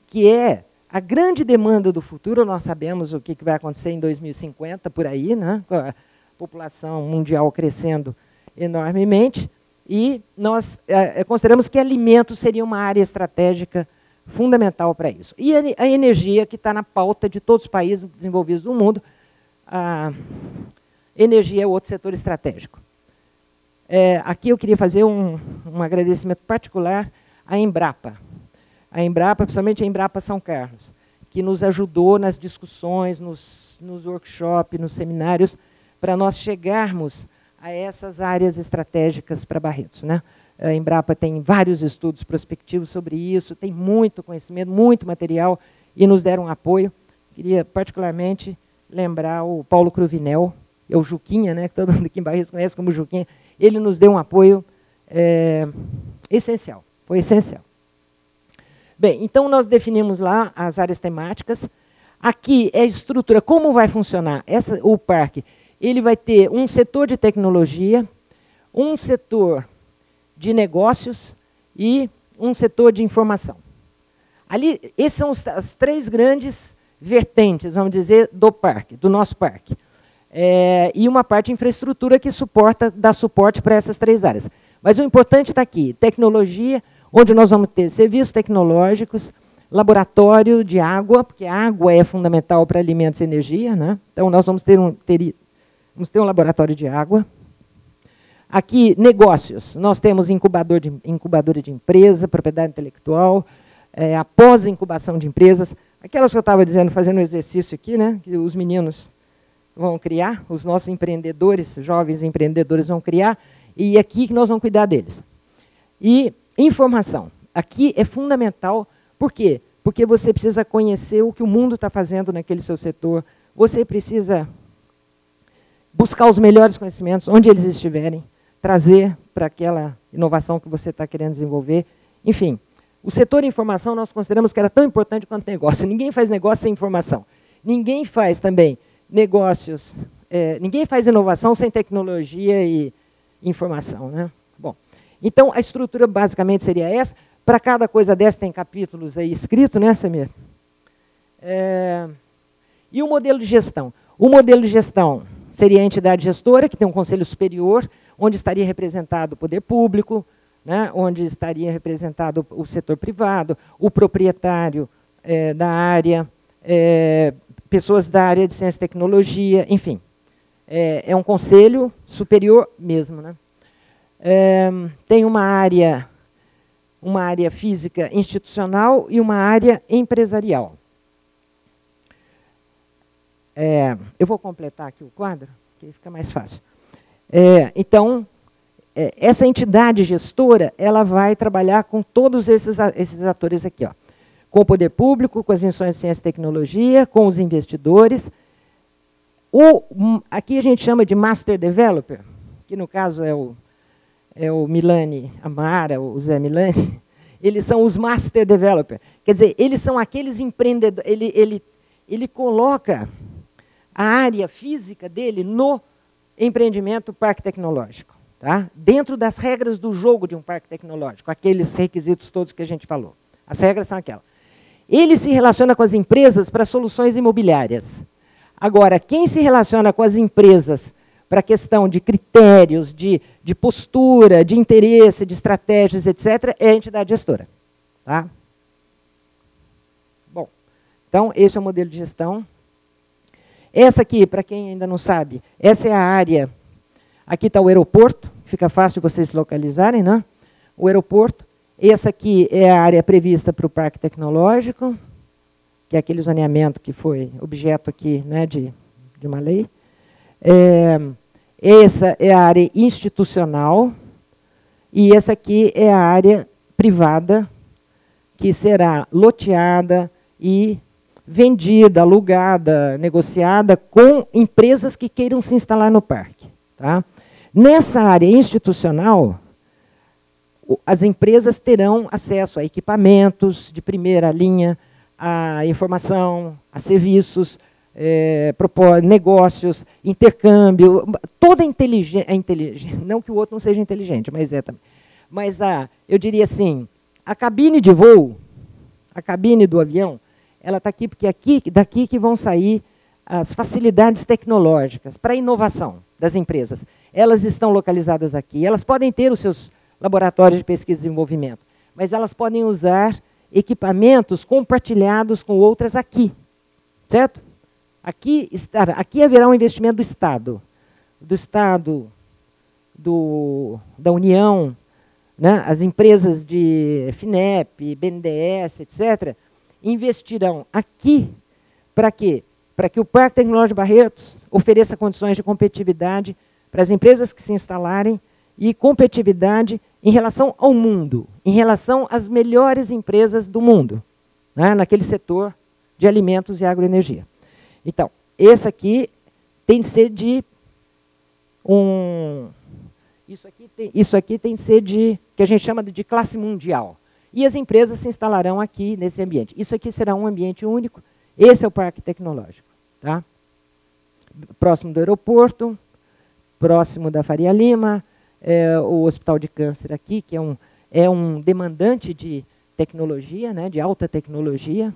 S3: que é a grande demanda do futuro. Nós sabemos o que vai acontecer em 2050, por aí, né? Com a população mundial crescendo enormemente, e nós consideramos que alimentos seria uma área estratégica fundamental para isso. E a energia, que está na pauta de todos os países desenvolvidos do mundo, a energia é outro setor estratégico. Aqui eu queria fazer um agradecimento particular à Embrapa. A Embrapa, principalmente a Embrapa São Carlos, que nos ajudou nas discussões, nos workshops, nos seminários, para nós chegarmos a essas áreas estratégicas para Barretos, né? A Embrapa tem vários estudos prospectivos sobre isso, tem muito conhecimento, muito material, e nos deram apoio. Queria particularmente lembrar o Paulo Cruvinel, o Juquinha, né, que todo mundo aqui em Barretos conhece como Juquinha. Ele nos deu um apoio essencial, foi essencial. Bem, então nós definimos lá as áreas temáticas. Aqui é a estrutura, como vai funcionar o parque. Ele vai ter um setor de tecnologia, um setor de negócios e um setor de informação. Ali, esses são as 3 grandes vertentes, vamos dizer, do parque, do nosso parque. E uma parte de infraestrutura que dá suporte para essas 3 áreas. Mas o importante está aqui, tecnologia, onde nós vamos ter serviços tecnológicos, laboratório de água, porque a água é fundamental para alimentos e energia, né? Então, nós vamos ter um laboratório de água. Aqui, negócios. Nós temos incubadora de empresa, propriedade intelectual, a pós-incubação de empresas. Aquelas que eu estava dizendo, fazendo um exercício aqui, né, que os meninos vão criar, os nossos empreendedores, jovens empreendedores vão criar, e é aqui que nós vamos cuidar deles. E informação. Aqui é fundamental. Por quê? Porque você precisa conhecer o que o mundo está fazendo naquele seu setor, você precisa buscar os melhores conhecimentos, onde eles estiverem, trazer para aquela inovação que você está querendo desenvolver. Enfim, o setor de informação nós consideramos que era tão importante quanto negócio. Ninguém faz negócio sem informação. Ninguém faz também negócios, ninguém faz inovação sem tecnologia e informação, né? Bom, então a estrutura basicamente seria essa. Para cada coisa dessa tem capítulos aí escritos, né, Samir? E o modelo de gestão? O modelo de gestão seria a entidade gestora, que tem um conselho superior, onde estaria representado o poder público, né, onde estaria representado o setor privado, o proprietário da área, pessoas da área de ciência e tecnologia, enfim. É um conselho superior mesmo, né? Tem uma área física institucional e uma área empresarial. Eu vou completar aqui o quadro, que fica mais fácil. Então, essa entidade gestora, ela vai trabalhar com todos esses atores aqui, ó. Com o poder público, com as instituições de ciência e tecnologia, com os investidores. Aqui a gente chama de Master Developer, que no caso é o Milani Amara, o Zé Milani. Eles são os Master Developer. Quer dizer, eles são aqueles empreendedores. Ele coloca a área física dele no empreendimento parque tecnológico, tá? Dentro das regras do jogo de um parque tecnológico, aqueles requisitos todos que a gente falou. As regras são aquelas. Ele se relaciona com as empresas para soluções imobiliárias. Agora, quem se relaciona com as empresas para a questão de critérios, de postura, de interesse, de estratégias, etc., é a entidade gestora. Tá? Bom, então, esse é o modelo de gestão. Essa aqui, para quem ainda não sabe, essa é a área. Aqui está o aeroporto, fica fácil vocês se localizarem, né? O aeroporto. Essa aqui é a área prevista para o parque tecnológico, que é aquele zoneamento que foi objeto aqui, né, de uma lei. Essa é a área institucional e essa aqui é a área privada, que será loteada e vendida, alugada, negociada com empresas que queiram se instalar no parque. Tá? Nessa área institucional, as empresas terão acesso a equipamentos de primeira linha, a informação, a serviços, negócios, intercâmbio, toda a inteligência, não que o outro não seja inteligente, mas também. Mas eu diria assim, a cabine de voo, a cabine do avião, ela está aqui porque daqui que vão sair as facilidades tecnológicas para a inovação das empresas. Elas estão localizadas aqui, elas podem ter os seus laboratórios de pesquisa e desenvolvimento, mas elas podem usar equipamentos compartilhados com outras aqui, certo? Aqui haverá um investimento do Estado, da União, né? As empresas de FINEP, BNDES, etc., investirão aqui para quê? Para que o Parque Tecnológico de Barretos ofereça condições de competitividade para as empresas que se instalarem e competitividade em relação ao mundo, em relação às melhores empresas do mundo, né, naquele setor de alimentos e agroenergia. Então, esse aqui tem que ser Isso aqui tem que ser que a gente chama de classe mundial. E as empresas se instalarão aqui nesse ambiente. Isso aqui será um ambiente único. Esse é o Parque Tecnológico. Tá? Próximo do aeroporto, próximo da Faria Lima, o Hospital de Câncer aqui, que é um demandante de tecnologia, né, de alta tecnologia.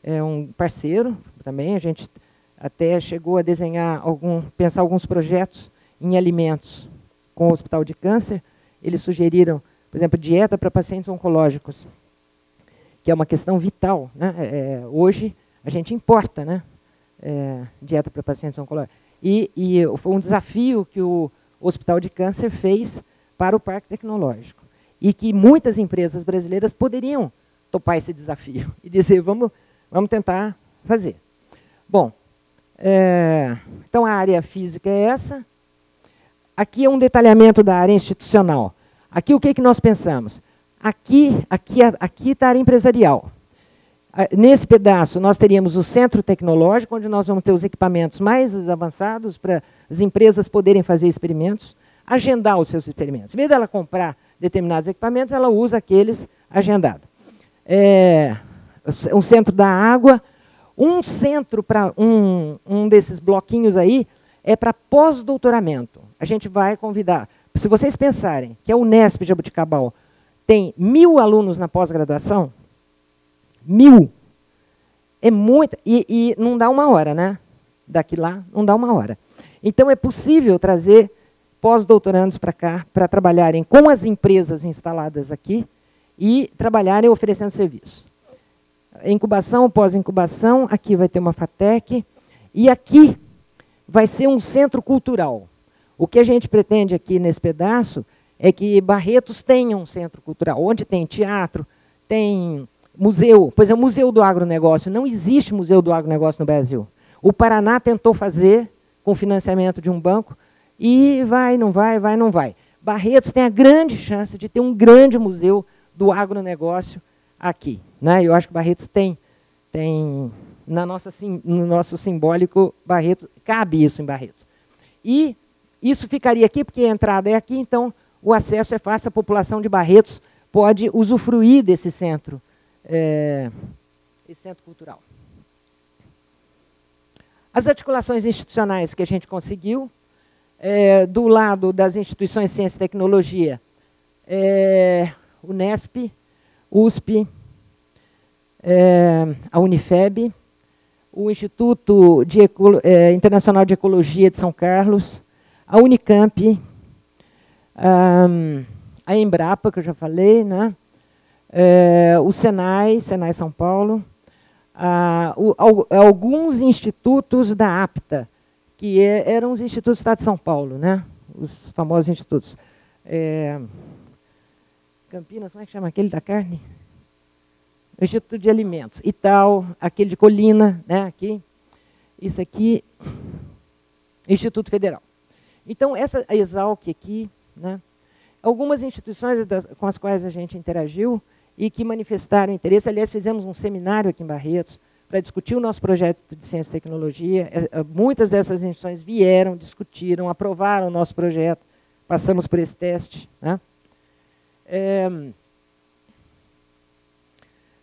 S3: É um parceiro também. A gente até chegou a pensar alguns projetos em alimentos com o Hospital de Câncer. Eles sugeriram, por exemplo, dieta para pacientes oncológicos, que é uma questão vital, né? Hoje a gente importa, né? Dieta para pacientes oncológicos. E foi um desafio que o Hospital de Câncer fez para o Parque Tecnológico. E que muitas empresas brasileiras poderiam topar esse desafio e dizer, vamos tentar fazer. Bom, Então, a área física é essa. Aqui é um detalhamento da área institucional. Aqui, o que nós pensamos? Aqui está a área empresarial. Nesse pedaço, nós teríamos o centro tecnológico, onde nós vamos ter os equipamentos mais avançados para as empresas poderem fazer experimentos, agendar os seus experimentos. Em vez dela comprar determinados equipamentos, ela usa aqueles agendados. Um centro da água, um centro para um desses bloquinhos aí é para pós-doutoramento. A gente vai convidar. Se vocês pensarem que a Unesp de Jaboticabal tem 1000 alunos na pós-graduação, 1000, é muito, e não dá uma hora, né? Daqui lá não dá uma hora. Então é possível trazer pós-doutorandos para cá, para trabalharem com as empresas instaladas aqui e trabalharem oferecendo serviço. Incubação, pós-incubação, aqui vai ter uma FATEC, e aqui vai ser um centro cultural. O que a gente pretende aqui nesse pedaço é que Barretos tenha um centro cultural, onde tem teatro, tem museu. Pois é, o Museu do Agronegócio. Não existe Museu do Agronegócio no Brasil. O Paraná tentou fazer com financiamento de um banco, e vai, não vai, vai, não vai. Barretos tem a grande chance de ter um grande museu do agronegócio aqui, né? Eu acho que Barretos tem no nosso simbólico, Barretos, cabe isso em Barretos. E isso ficaria aqui, porque a entrada é aqui, então o acesso é fácil, a população de Barretos pode usufruir desse centro, esse centro cultural. As articulações institucionais que a gente conseguiu, do lado das instituições de ciência e tecnologia, Unesp, USP, a Unifeb, o Instituto Internacional de Ecologia de São Carlos, a Unicamp, a Embrapa, que eu já falei, né? O Senai São Paulo, alguns institutos da APTA, que eram os institutos do Estado de São Paulo, né? Os famosos institutos. Campinas, como é que chama aquele da carne? O Instituto de Alimentos. E tal, aquele de Colina, né? Aqui. Isso aqui, Instituto Federal. Então, essa a Exalc aqui, né? Algumas instituições com as quais a gente interagiu e que manifestaram interesse. Aliás, fizemos um seminário aqui em Barretos para discutir o nosso projeto de ciência e tecnologia. Muitas dessas instituições vieram, discutiram, aprovaram o nosso projeto, passamos por esse teste, né?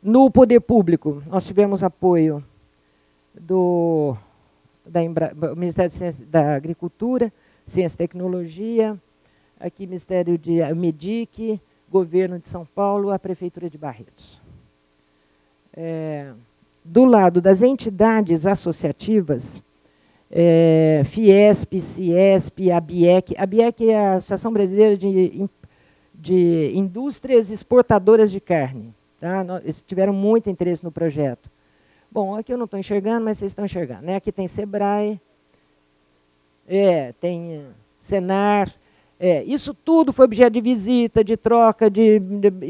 S3: No poder público, nós tivemos apoio do Ministério da Agricultura, Ciência e Tecnologia, aqui Ministério de MEDIC, Governo de São Paulo, a Prefeitura de Barretos. Do lado das entidades associativas, Fiesp, Ciesp, ABIEC. ABIEC é a Associação Brasileira de Indústrias Exportadoras de Carne. Tá? Eles tiveram muito interesse no projeto. Bom, aqui eu não estou enxergando, mas vocês estão enxergando, né? Aqui tem Sebrae, tem Senar. Isso tudo foi objeto de visita, de troca, de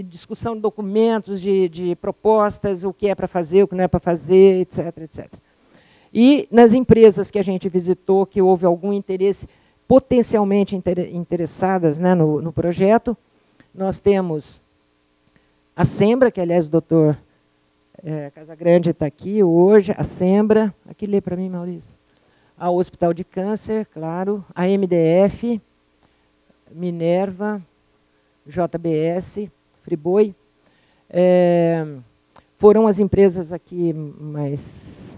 S3: discussão de documentos, de propostas, o que é para fazer, o que não é para fazer, etc, etc. E nas empresas que a gente visitou, que houve algum interesse, potencialmente interessadas, né, no projeto, nós temos a Sembra, que aliás o doutor Casagrande está aqui hoje, a Sembra, aqui lê para mim, Maurício, a Hospital de Câncer, claro, a MDF, Minerva, JBS, Friboi, foram as empresas aqui mais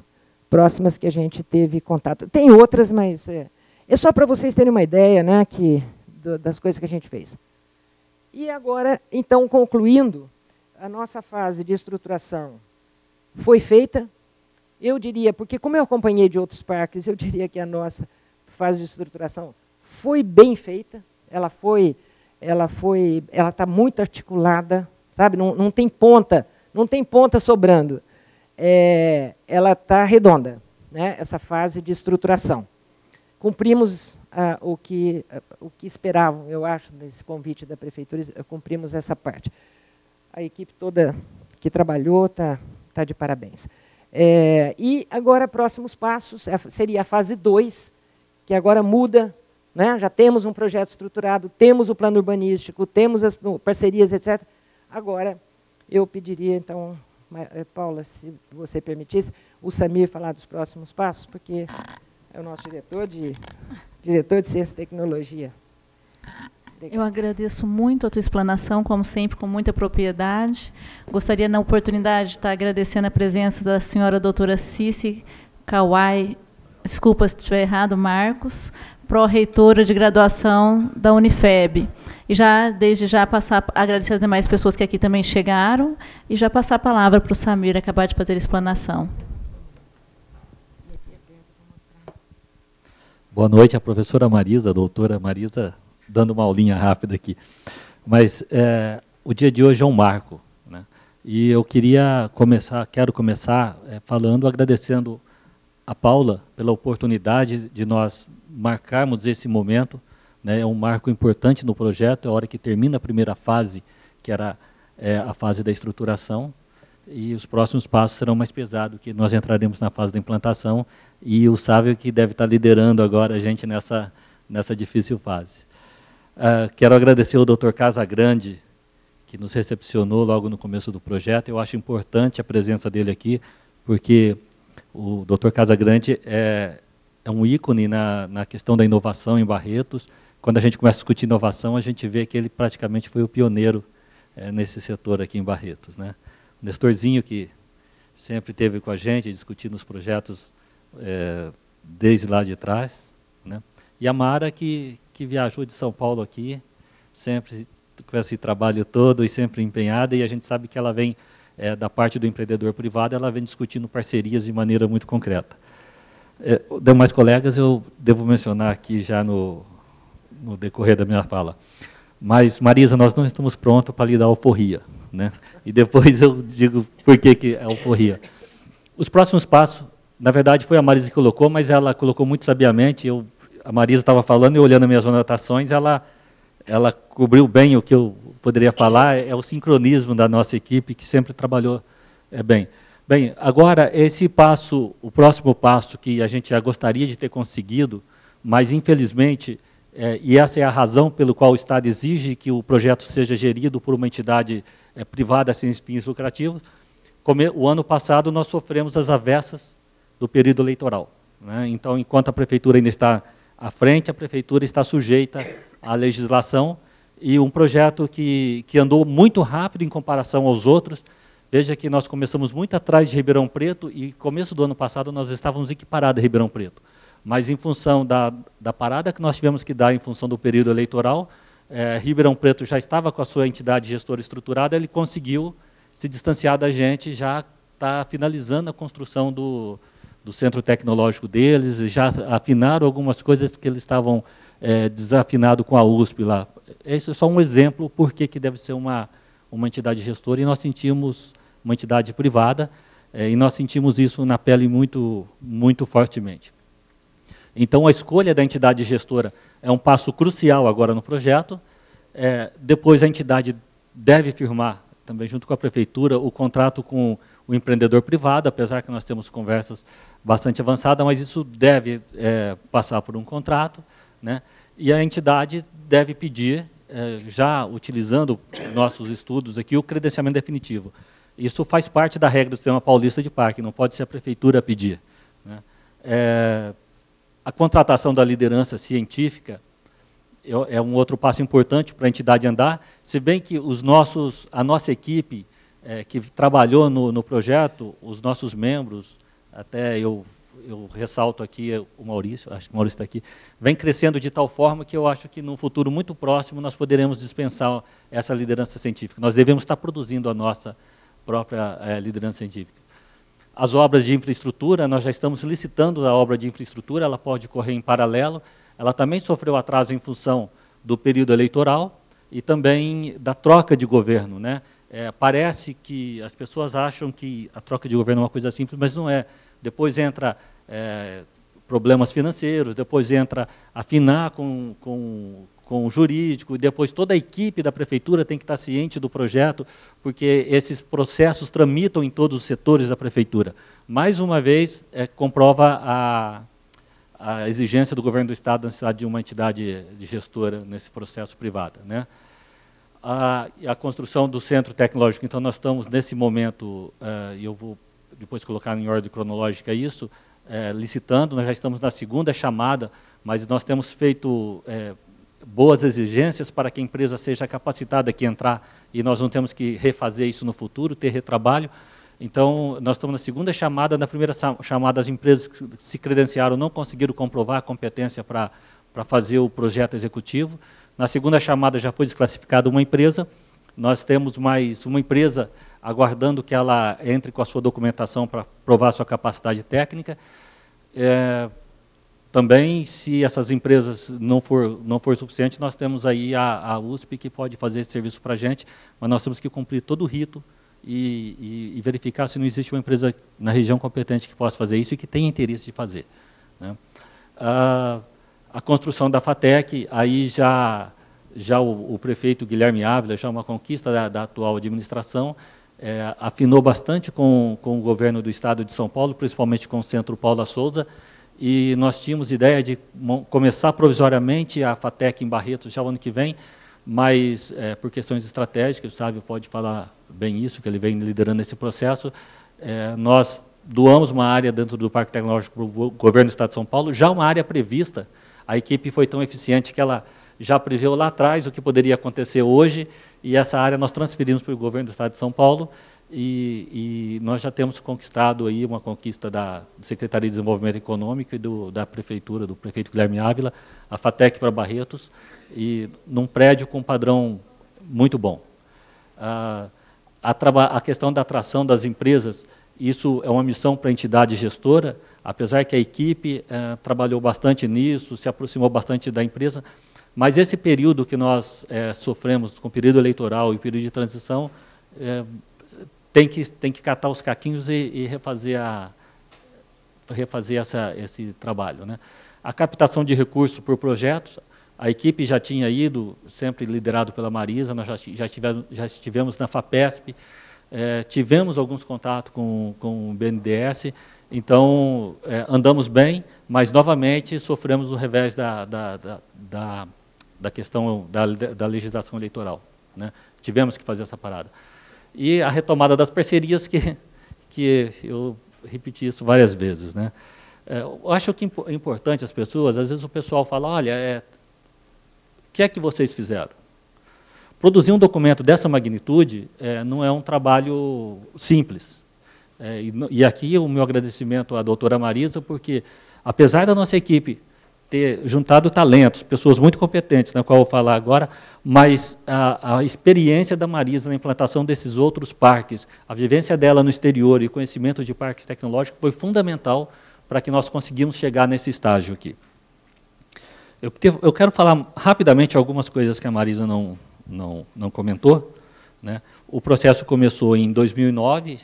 S3: próximas que a gente teve contato. Tem outras, mas é só para vocês terem uma ideia, né, das coisas que a gente fez. E agora, então, concluindo, a nossa fase de estruturação foi feita, eu diria, porque como eu acompanhei de outros parques, eu diria que a nossa fase de estruturação foi bem feita. Ela está muito articulada, sabe? Não tem ponta sobrando. Ela está redonda, né? Essa fase de estruturação. Cumprimos o que esperavam, eu acho, nesse convite da prefeitura, cumprimos essa parte. A equipe toda que trabalhou está de parabéns. E agora, próximos passos, seria a fase 2, que agora muda, né? Já temos um projeto estruturado, temos o plano urbanístico, temos as parcerias, etc. Agora, eu pediria, então, Paula, se você permitisse, o Samir falar dos próximos passos, porque é o nosso diretor de Ciência e Tecnologia.
S1: Eu agradeço muito a tua explanação, como sempre, com muita propriedade. Gostaria, na oportunidade, de estar agradecendo a presença da senhora doutora Cici Kawai, desculpa se estiver errado, Marcos, pró-reitora de graduação da Unifeb. E desde já, agradecer as demais pessoas que aqui também chegaram, e já passar a palavra para o Samir acabar de fazer a explanação.
S4: Boa noite, a professora Marisa, a doutora Marisa, dando uma aulinha rápida aqui. Mas o dia de hoje é um marco, né? E eu quero começar falando, agradecendo a Paula pela oportunidade de nós marcarmos esse momento, né? É um marco importante no projeto, é a hora que termina a primeira fase, que era a fase da estruturação, e os próximos passos serão mais pesados, que nós entraremos na fase da implantação, e o Sávio que deve estar liderando agora a gente nessa difícil fase. Quero agradecer ao Dr. Casagrande, que nos recepcionou logo no começo do projeto. Eu acho importante a presença dele aqui, porque o Dr. Casagrande é um ícone na questão da inovação em Barretos. Quando a gente começa a discutir inovação, a gente vê que ele praticamente foi o pioneiro nesse setor aqui em Barretos, né? O Nestorzinho, que sempre esteve com a gente, discutindo os projetos desde lá de trás, né? E a Mara, que viajou de São Paulo aqui, sempre com esse trabalho todo e sempre empenhada, e a gente sabe que ela vem, da parte do empreendedor privado, ela vem discutindo parcerias de maneira muito concreta. Demais colegas eu devo mencionar aqui já no decorrer da minha fala. Mas, Marisa, nós não estamos prontos para lhe dar alforria, né? E depois eu digo por que é alforria. Os próximos passos, na verdade, foi a Marisa que colocou, mas ela colocou muito sabiamente. A Marisa estava falando e olhando as minhas anotações, ela cobriu bem o que eu poderia falar, é o sincronismo da nossa equipe, que sempre trabalhou bem. Bem, agora, o próximo passo que a gente já gostaria de ter conseguido, mas, infelizmente, e essa é a razão pelo qual o Estado exige que o projeto seja gerido por uma entidade privada sem fins lucrativos, o ano passado nós sofremos as avessas do período eleitoral, né? Então, enquanto a Prefeitura ainda está à frente, a Prefeitura está sujeita à legislação, e um projeto que andou muito rápido em comparação aos outros. Veja que nós começamos muito atrás de Ribeirão Preto, e começo do ano passado nós estávamos equiparados a Ribeirão Preto. Mas em função da parada que nós tivemos que dar em função do período eleitoral, Ribeirão Preto já estava com a sua entidade gestora estruturada, ele conseguiu se distanciar da gente, já está finalizando a construção do centro tecnológico deles, já afinaram algumas coisas que eles estavam desafinados com a USP lá. Esse é só um exemplo por que deve ser uma entidade gestora, e nós sentimos uma entidade privada, e nós sentimos isso na pele muito, muito fortemente. Então, a escolha da entidade gestora é um passo crucial agora no projeto. Depois, a entidade deve firmar, também junto com a Prefeitura, o contrato com o empreendedor privado, apesar que nós temos conversas bastante avançadas, mas isso deve passar por um contrato, né? E a entidade deve pedir, já utilizando nossos estudos aqui, o credenciamento definitivo. Isso faz parte da regra do Sistema Paulista de Parque, não pode ser a Prefeitura a pedir, né? A contratação da liderança científica é um outro passo importante para a entidade andar, se bem que a nossa equipe que trabalhou no projeto, os nossos membros, até eu ressalto aqui o Maurício, acho que o Maurício está aqui, vem crescendo de tal forma que eu acho que num futuro muito próximo nós poderemos dispensar essa liderança científica. Nós devemos estar produzindo a nossa própria liderança científica. As obras de infraestrutura, nós já estamos licitando a obra de infraestrutura, ela pode correr em paralelo, ela também sofreu atraso em função do período eleitoral e também da troca de governo, né? Parece que as pessoas acham que a troca de governo é uma coisa simples, mas não é. Depois entra problemas financeiros, depois entra afinar com com o jurídico, e depois toda a equipe da prefeitura tem que estar ciente do projeto, porque esses processos tramitam em todos os setores da prefeitura. Mais uma vez, comprova a exigência do governo do Estado da necessidade de uma entidade de gestora nesse processo privado, né? A construção do centro tecnológico, então nós estamos nesse momento, e eu vou depois colocar em ordem cronológica isso, licitando, nós já estamos na segunda chamada, mas nós temos feito boas exigências para que a empresa seja capacitada aqui entrar, e nós não temos que refazer isso no futuro, ter retrabalho. Então, nós estamos na segunda chamada. Na primeira chamada, as empresas que se credenciaram não conseguiram comprovar a competência para fazer o projeto executivo. Na segunda chamada já foi desclassificada uma empresa. Nós temos mais uma empresa aguardando que ela entre com a sua documentação para provar a sua capacidade técnica. Também, se essas empresas não for suficiente, nós temos aí a USP que pode fazer esse serviço para a gente, mas nós temos que cumprir todo o rito e verificar se não existe uma empresa na região competente que possa fazer isso e que tenha interesse de fazer, né? A construção da FATEC, aí já o prefeito Guilherme Ávila, já uma conquista da atual administração, afinou bastante com o governo do Estado de São Paulo, principalmente com o Centro Paula Souza, e nós tínhamos ideia de começar provisoriamente a FATEC em Barretos já o ano que vem, mas por questões estratégicas, o Sávio pode falar bem isso, que ele vem liderando esse processo, nós doamos uma área dentro do Parque Tecnológico para o governo do Estado de São Paulo, já uma área prevista. A equipe foi tão eficiente que ela já preveu lá atrás o que poderia acontecer hoje, e essa área nós transferimos para o governo do Estado de São Paulo, e nós já temos conquistado aí uma conquista da Secretaria de Desenvolvimento Econômico e da Prefeitura, do prefeito Guilherme Ávila, a FATEC para Barretos, e num prédio com um padrão muito bom. A questão da atração das empresas, isso é uma missão para a entidade gestora, apesar que a equipe trabalhou bastante nisso, se aproximou bastante da empresa, mas esse período que nós sofremos, com o período eleitoral e o período de transição, tem que catar os caquinhos e refazer esse trabalho, né? A captação de recursos por projetos, a equipe já tinha ido, sempre liderado pela Marisa, nós já estivemos na FAPESP, tivemos alguns contatos com o BNDES, então andamos bem, mas novamente sofremos o revés da questão da legislação eleitoral, né? Tivemos que fazer essa parada. E a retomada das parcerias, que eu repeti isso várias vezes, né? Eu acho que é importante as pessoas, às vezes o pessoal fala, olha, o que é que vocês fizeram? Produzir um documento dessa magnitude não é um trabalho simples. E aqui o meu agradecimento à doutora Marisa, porque apesar da nossa equipe ter juntado talentos, pessoas muito competentes, na qual eu vou falar agora, mas a experiência da Marisa na implantação desses outros parques, a vivência dela no exterior e o conhecimento de parques tecnológicos foi fundamental para que nós conseguimos chegar nesse estágio aqui. Eu quero falar rapidamente algumas coisas que a Marisa não comentou, né? O processo começou em 2009,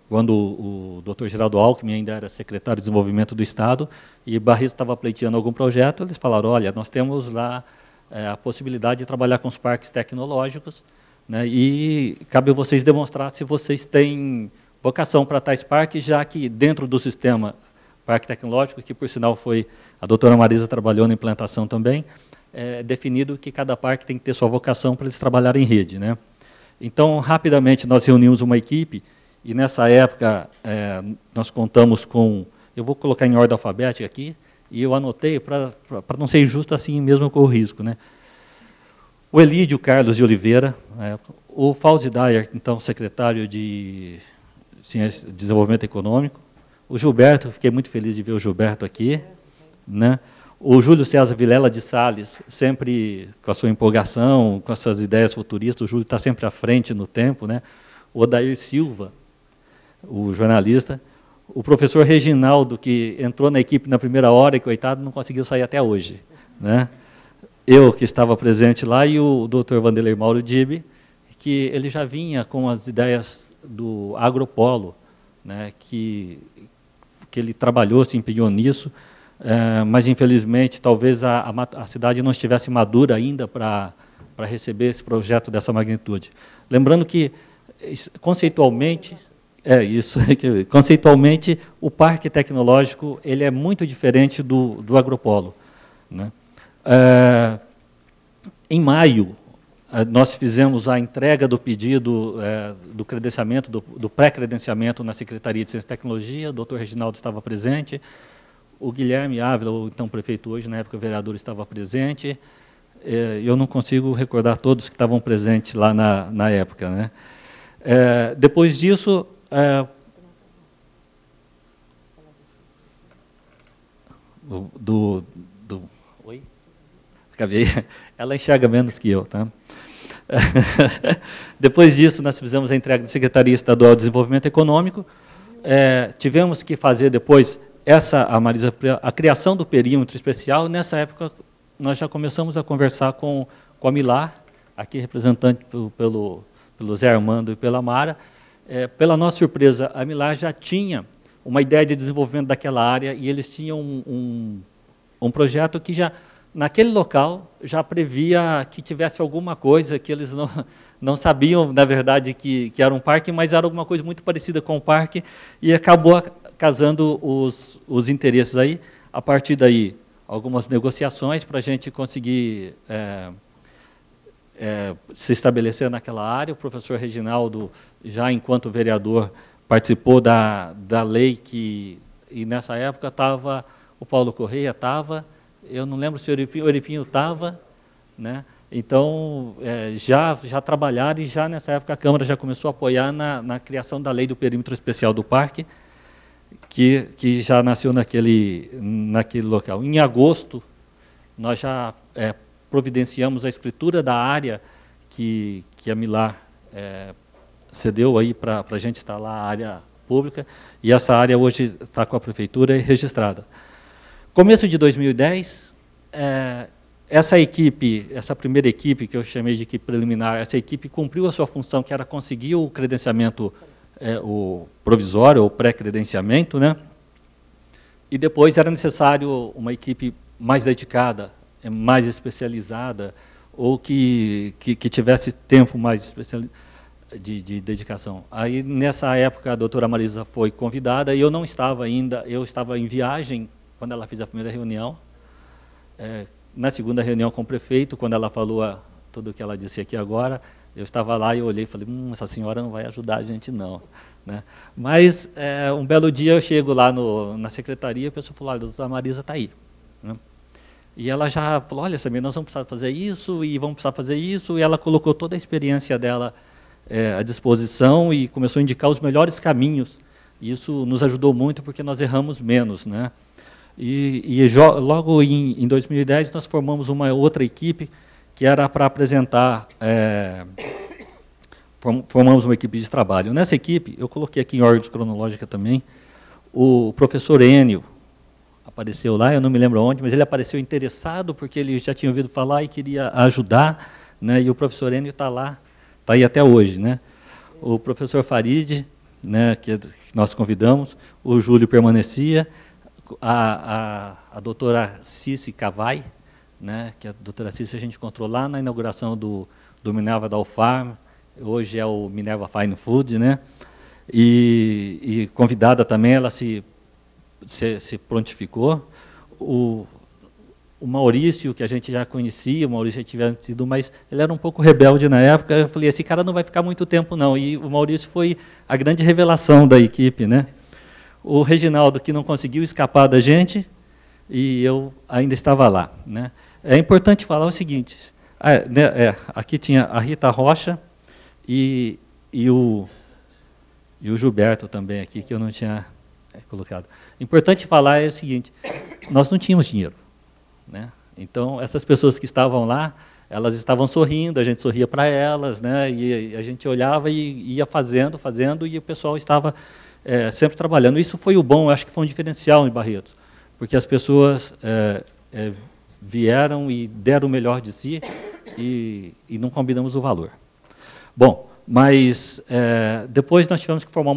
S4: quando o Dr. Geraldo Alckmin ainda era secretário de Desenvolvimento do Estado, e Barretos estava pleiteando algum projeto, eles falaram, olha, nós temos lá a possibilidade de trabalhar com os parques tecnológicos, né, e cabe a vocês demonstrar se vocês têm vocação para tais parques, já que dentro do sistema Parque Tecnológico, que por sinal foi, a doutora Marisa trabalhou na implantação também, definido que cada parque tem que ter sua vocação para eles trabalharem em rede, né? Então, rapidamente, nós reunimos uma equipe, e nessa época nós contamos com, eu vou colocar em ordem alfabética aqui, e eu anotei para não ser injusto assim mesmo com o risco, né? O Elídio Carlos de Oliveira, o Fauzi Dyer, então secretário de Ciência, Desenvolvimento Econômico, o Gilberto, fiquei muito feliz de ver o Gilberto aqui, né? O Júlio César Vilela de Salles, sempre com a sua empolgação, com as suas ideias futuristas, o Júlio está sempre à frente no tempo, né? O Odair Silva, o jornalista, o professor Reginaldo, que entrou na equipe na primeira hora e, coitado, não conseguiu sair até hoje, né? Eu, que estava presente lá, e o Dr. Vanderlei Mauro Dibe, que ele já vinha com as ideias do agropolo, né, que ele trabalhou, se empenhou nisso. mas, infelizmente, talvez a cidade não estivesse madura ainda para receber esse projeto dessa magnitude. Lembrando que, conceitualmente, conceitualmente, o parque tecnológico ele é muito diferente do Agropolo, né? Em maio, nós fizemos a entrega do pedido do credenciamento, do pré-credenciamento na Secretaria de Ciência e Tecnologia. O doutor Reginaldo estava presente, o Guilherme Ávila, o então prefeito hoje, na época vereador, estava presente. Eu não consigo recordar todos que estavam presentes lá na época, né? Depois disso, Oi? Acabei. Ela enxerga menos que eu, tá? Depois disso, nós fizemos a entrega da Secretaria Estadual de Desenvolvimento Econômico. Tivemos que fazer depois a criação do perímetro especial. Nessa época, nós já começamos a conversar com a Milar, aqui representante pelo Zé Armando e pela Mara. Pela nossa surpresa, a Milar já tinha uma ideia de desenvolvimento daquela área e eles tinham um projeto que já, naquele local, já previa que tivesse alguma coisa que eles não sabiam, na verdade, que era um parque, mas era alguma coisa muito parecida com o parque, e acabou casando os interesses aí. A partir daí, algumas negociações para a gente conseguir se estabelecer naquela área. O professor Reginaldo, já enquanto vereador, participou da lei e nessa época estava o Paulo Correia, eu não lembro se o Euripinho estava, né? Então, já trabalharam, e já nessa época a Câmara já começou a apoiar na criação da lei do perímetro especial do parque, que já nasceu naquele local. Em agosto, nós já providenciamos a escritura da área que a Milar cedeu aí para a gente instalar a área pública, e essa área hoje está com a prefeitura e registrada. Começo de 2010, essa primeira equipe, que eu chamei de equipe preliminar, essa equipe cumpriu a sua função, que era conseguir o credenciamento o provisório, ou pré-credenciamento, né? E depois era necessário uma equipe mais dedicada, mais especializada, ou que tivesse tempo mais de dedicação. Aí, nessa época, a doutora Marisa foi convidada, e eu não estava ainda, eu estava em viagem quando ela fez a primeira reunião. Na segunda reunião com o prefeito, quando ela falou tudo o que ela disse aqui agora, eu estava lá e eu olhei e falei, essa senhora não vai ajudar a gente, não, né? Mas, um belo dia, eu chego lá na secretaria, e a pessoa falou, olha, a doutora Marisa está aí, né? E ela já falou, olha, Samir, nós vamos precisar fazer isso, e vamos precisar fazer isso, e ela colocou toda a experiência dela à disposição e começou a indicar os melhores caminhos. E isso nos ajudou muito, porque nós erramos menos, né? E logo em 2010, nós formamos uma outra equipe, que era para apresentar, formamos uma equipe de trabalho. Nessa equipe, eu coloquei aqui em ordem cronológica também, o professor Enio apareceu lá, eu não me lembro onde, mas ele apareceu interessado, porque ele já tinha ouvido falar e queria ajudar, né? E o professor Enio está lá, está aí até hoje, né? O professor Farid, né, que nós convidamos, o Júlio permanecia, a doutora Cici Cavai, né, que a doutora Cici a gente encontrou lá na inauguração do Minerva da Farm, hoje é o Minerva Fine Food, né? E convidada também, ela se prontificou. O Maurício, que a gente já conhecia, o Maurício já tinha tido, mas ele era um pouco rebelde na época. Eu falei, esse cara não vai ficar muito tempo, não. E o Maurício foi a grande revelação da equipe, né? O Reginaldo, que não conseguiu escapar da gente, e eu ainda estava lá, né? É importante falar o seguinte, aqui tinha a Rita Rocha e o Gilberto também aqui, que eu não tinha colocado. Importante falar é o seguinte, nós não tínhamos dinheiro, né? Então, essas pessoas que estavam lá, elas estavam sorrindo, a gente sorria para elas, né? E a gente olhava e ia fazendo, e o pessoal estava sempre trabalhando. Isso foi o bom, eu acho que foi um diferencial em Barretos, porque as pessoas vieram e deram o melhor de si e não combinamos o valor. Bom, mas depois nós tivemos que formar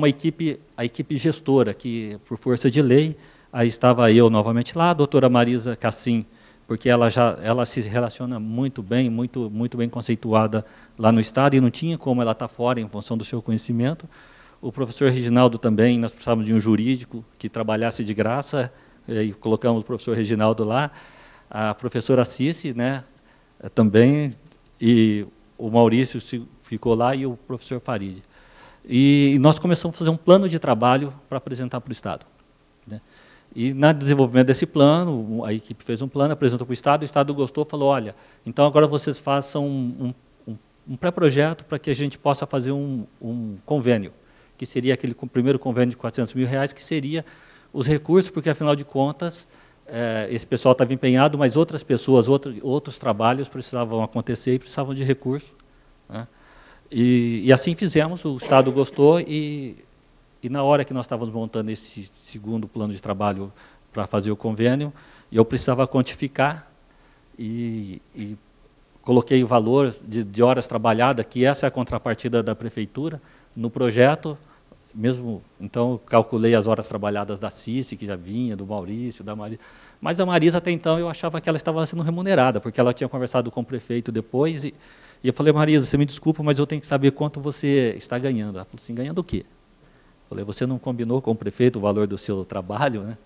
S4: a equipe gestora, que, por força de lei, Aí estava eu novamente lá, a doutora Marisa Cassim, porque ela se relaciona muito bem conceituada lá no Estado, e não tinha como ela estar fora em função do seu conhecimento. O professor Reginaldo também, nós precisávamos de um jurídico que trabalhasse de graça, e colocamos o professor Reginaldo lá, a professora Cici, né, também, e o Maurício ficou lá, e o professor Farid. E nós começamos a fazer um plano de trabalho para apresentar para o Estado, né. E, no desenvolvimento desse plano, a equipe fez um plano, apresentou para o Estado gostou, falou, olha, então agora vocês façam um pré-projeto para que a gente possa fazer um convênio, que seria aquele primeiro convênio de R$400 mil, que seria os recursos, porque, afinal de contas, esse pessoal estava empenhado, mas outras pessoas, outros trabalhos precisavam acontecer e precisavam de recursos, né? E assim fizemos, o Estado gostou, e na hora que nós estávamos montando esse segundo plano de trabalho para fazer o convênio, eu precisava quantificar e coloquei o valor de horas trabalhadas, que essa é a contrapartida da prefeitura, no projeto, mesmo, então eu calculei as horas trabalhadas da Cici, que já vinha, do Maurício, da Marisa. Mas a Marisa, até então, eu achava que ela estava sendo remunerada, porque ela tinha conversado com o prefeito depois, e eu falei, Marisa, você me desculpa, mas eu tenho que saber quanto você está ganhando. Ela falou assim, ganhando o quê? Falei, você não combinou com o prefeito o valor do seu trabalho, né?